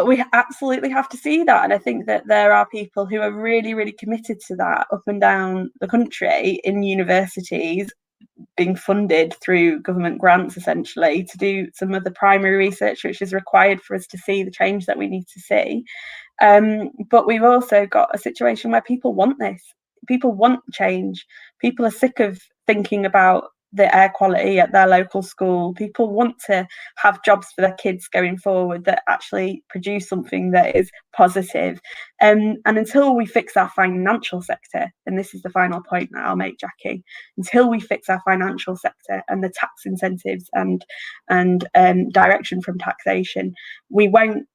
Speaker 4: we absolutely have to see that. And I think that there are people who are really, really committed to that up and down the country in universities, being funded through government grants essentially to do some of the primary research which is required for us to see the change that we need to see. But we've also got a situation where people want this. People want change. People are sick of thinking about the air quality at their local school. People want to have jobs for their kids going forward that actually produce something that is positive. And until we fix our financial sector, and this is the final point that I'll make, Jackie, until we fix our financial sector and the tax incentives and direction from taxation, we won't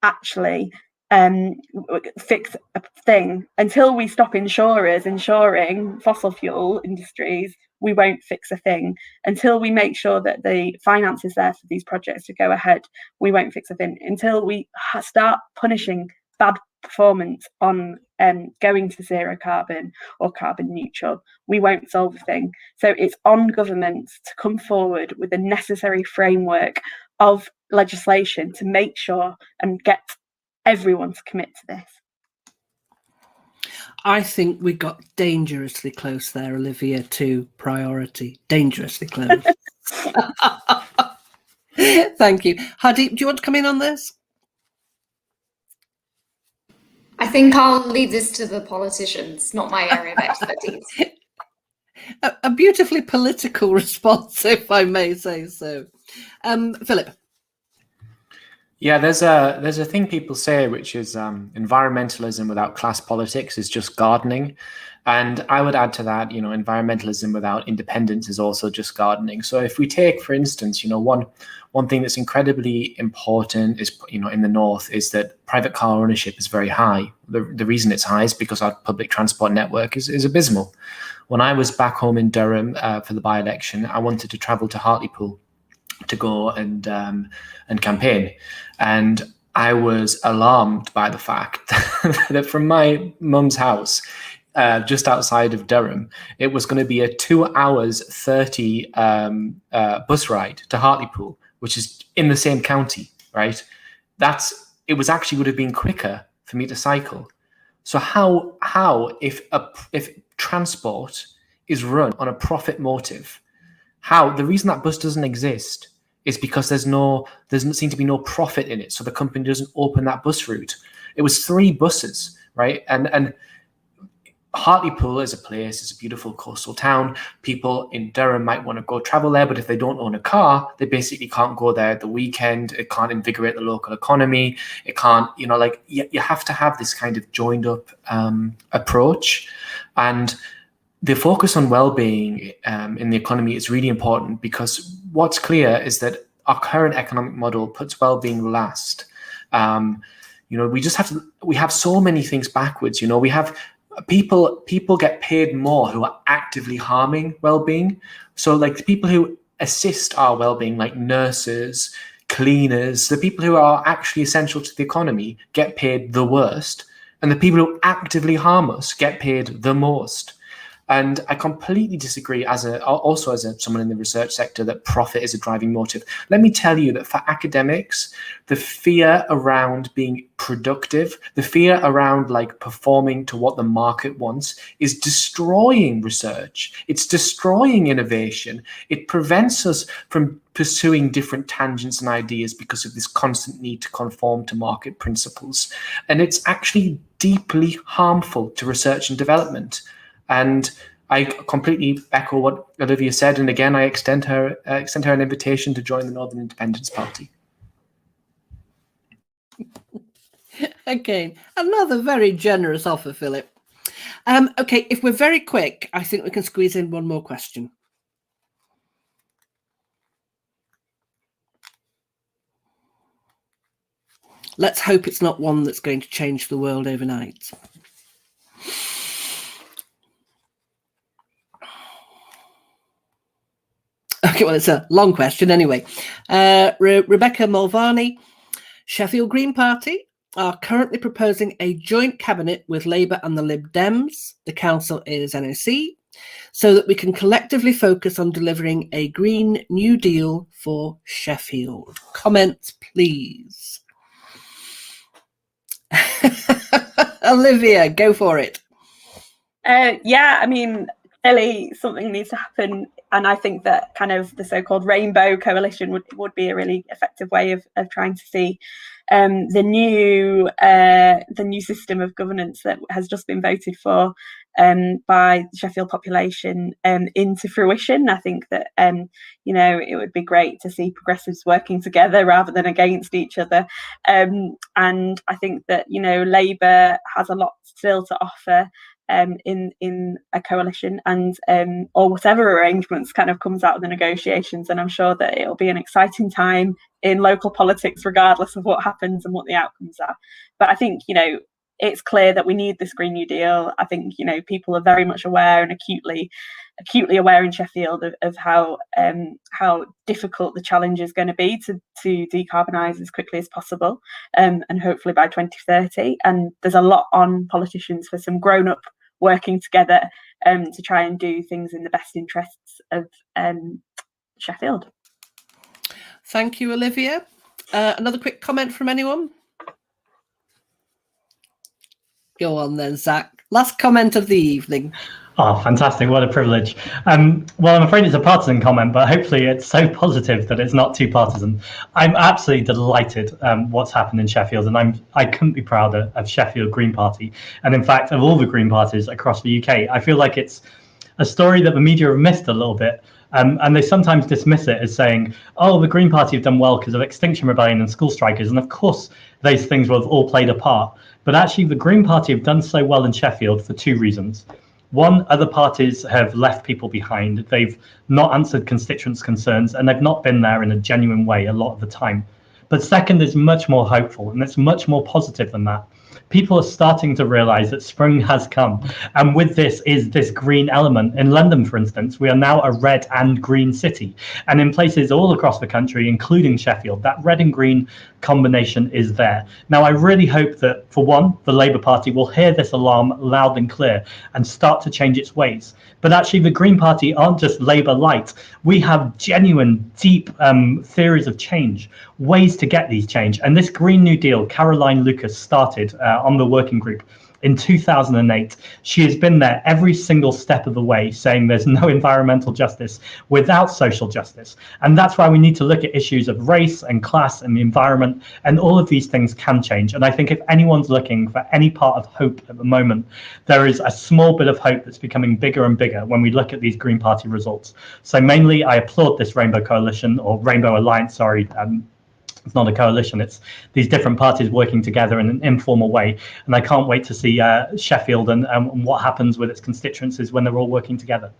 Speaker 4: actually fix a thing. Until we stop insuring fossil fuel industries, we won't fix a thing. Until we make sure that the finance is there for these projects to go ahead, we won't fix a thing. Until we start punishing bad performance on going to zero carbon or carbon neutral, we won't solve a thing. So it's on governments to come forward with a necessary framework of legislation to make sure and get everyone to commit to this.
Speaker 2: I think we got dangerously close there, Olivia, to priority. Dangerously close. Thank you. Hardeep, do you want to come in on this?
Speaker 7: I think I'll leave this to the politicians, not my area of expertise.
Speaker 2: A beautifully political response, if I may say so. Philip.
Speaker 5: Yeah, there's a thing people say, which is environmentalism without class politics is just gardening. And I would add to that, environmentalism without independence is also just gardening. So if we take, for instance, one thing that's incredibly important is, in the north, is that private car ownership is very high. The reason it's high is because our public transport network is abysmal. When I was back home in Durham for the by-election, I wanted to travel to Hartlepool to go and campaign. And I was alarmed by the fact that from my mum's house, just outside of Durham, it was going to be a 2 hours 30 bus ride to Hartlepool, which is in the same county, right? It was actually would have been quicker for me to cycle. So how if transport is run on a profit motive, the reason that bus doesn't exist is because there doesn't seem to be no profit in it. So the company doesn't open that bus route. It was 3 buses, right? And Hartlepool is a place, it's a beautiful coastal town. People in Durham might want to go travel there, but if they don't own a car, they basically can't go there at the weekend. It can't invigorate the local economy. It can't, you have to have this kind of joined up approach. And the focus on well-being in the economy is really important, because what's clear is that our current economic model puts well-being last. We have so many things backwards. We have people get paid more who are actively harming well-being. So like the people who assist our well-being, like nurses, cleaners, the people who are actually essential to the economy get paid the worst. And the people who actively harm us get paid the most. And I completely disagree as someone in the research sector that profit is a driving motive. Let me tell you that for academics, the fear around being productive, the fear around performing to what the market wants is destroying research. It's destroying innovation. It prevents us from pursuing different tangents and ideas because of this constant need to conform to market principles. And it's actually deeply harmful to research and development. And I completely echo what Olivia said. And again, I extend her an invitation to join the Northern Independence Party.
Speaker 2: Again, another very generous offer, Philip. Okay, if we're very quick, I think we can squeeze in one more question. Let's hope it's not one that's going to change the world overnight. Okay, well, it's a long question anyway. Rebecca Mulvaney, Sheffield Green Party are currently proposing a joint cabinet with Labour and the Lib Dems. The council is NOC, so that we can collectively focus on delivering a Green New Deal for Sheffield. Comments, please. Olivia, go for it.
Speaker 4: Yeah, I mean, clearly something needs to happen, and I think that kind of the so-called rainbow coalition would be a really effective way of trying to see the new system of governance that has just been voted for by the Sheffield population into fruition. I think that it would be great to see progressives working together rather than against each other, and I think that Labour has a lot still to offer. in a coalition, and or whatever arrangements kind of comes out of the negotiations. And I'm sure that it'll be an exciting time in local politics, regardless of what happens and what the outcomes are. But I think, you know, it's clear that we need this Green New Deal. I think, you know, people are very much aware and acutely aware in Sheffield of how difficult the challenge is going to be to decarbonise as quickly as possible, and hopefully by 2030. And there's a lot on politicians for some grown-up working together to try and do things in the best interests of Sheffield.
Speaker 2: Thank you, Olivia. Another quick comment from anyone? Go on then, Zach. Last comment of the evening.
Speaker 3: Oh, fantastic. What a privilege. Well, I'm afraid it's a partisan comment, but hopefully it's so positive that it's not too partisan. I'm absolutely delighted what's happened in Sheffield, and I couldn't be prouder of Sheffield Green Party. And in fact, of all the Green parties across the UK, I feel like it's a story that the media have missed a little bit. And they sometimes dismiss it as saying, oh, the Green Party have done well because of Extinction Rebellion and school strikers. And of course, those things will have all played a part. But actually, the Green Party have done so well in Sheffield for two reasons. One, other parties have left people behind. They've not answered constituents' concerns, and they've not been there in a genuine way a lot of the time. But second is much more hopeful, and it's much more positive than that. People are starting to realise that spring has come. And with this is this green element. In London, for instance, we are now a red and green city. And in places all across the country, including Sheffield, that red and green combination is there. Now, I really hope that, for one, the Labour Party will hear this alarm loud and clear and start to change its ways. But actually, the Green Party aren't just Labour light. We have genuine, deep theories of change, ways to get these change. And this Green New Deal, Caroline Lucas started on the working group in 2008. She has been there every single step of the way, saying there's no environmental justice without social justice. And that's why we need to look at issues of race and class and the environment, and all of these things can change. And I think if anyone's looking for any part of hope at the moment, there is a small bit of hope that's becoming bigger and bigger when we look at these Green Party results. So mainly, I applaud this Rainbow Coalition, or Rainbow Alliance, sorry. It's not a coalition, it's these different parties working together in an informal way. And I can't wait to see Sheffield and what happens with its constituencies when they're all working together.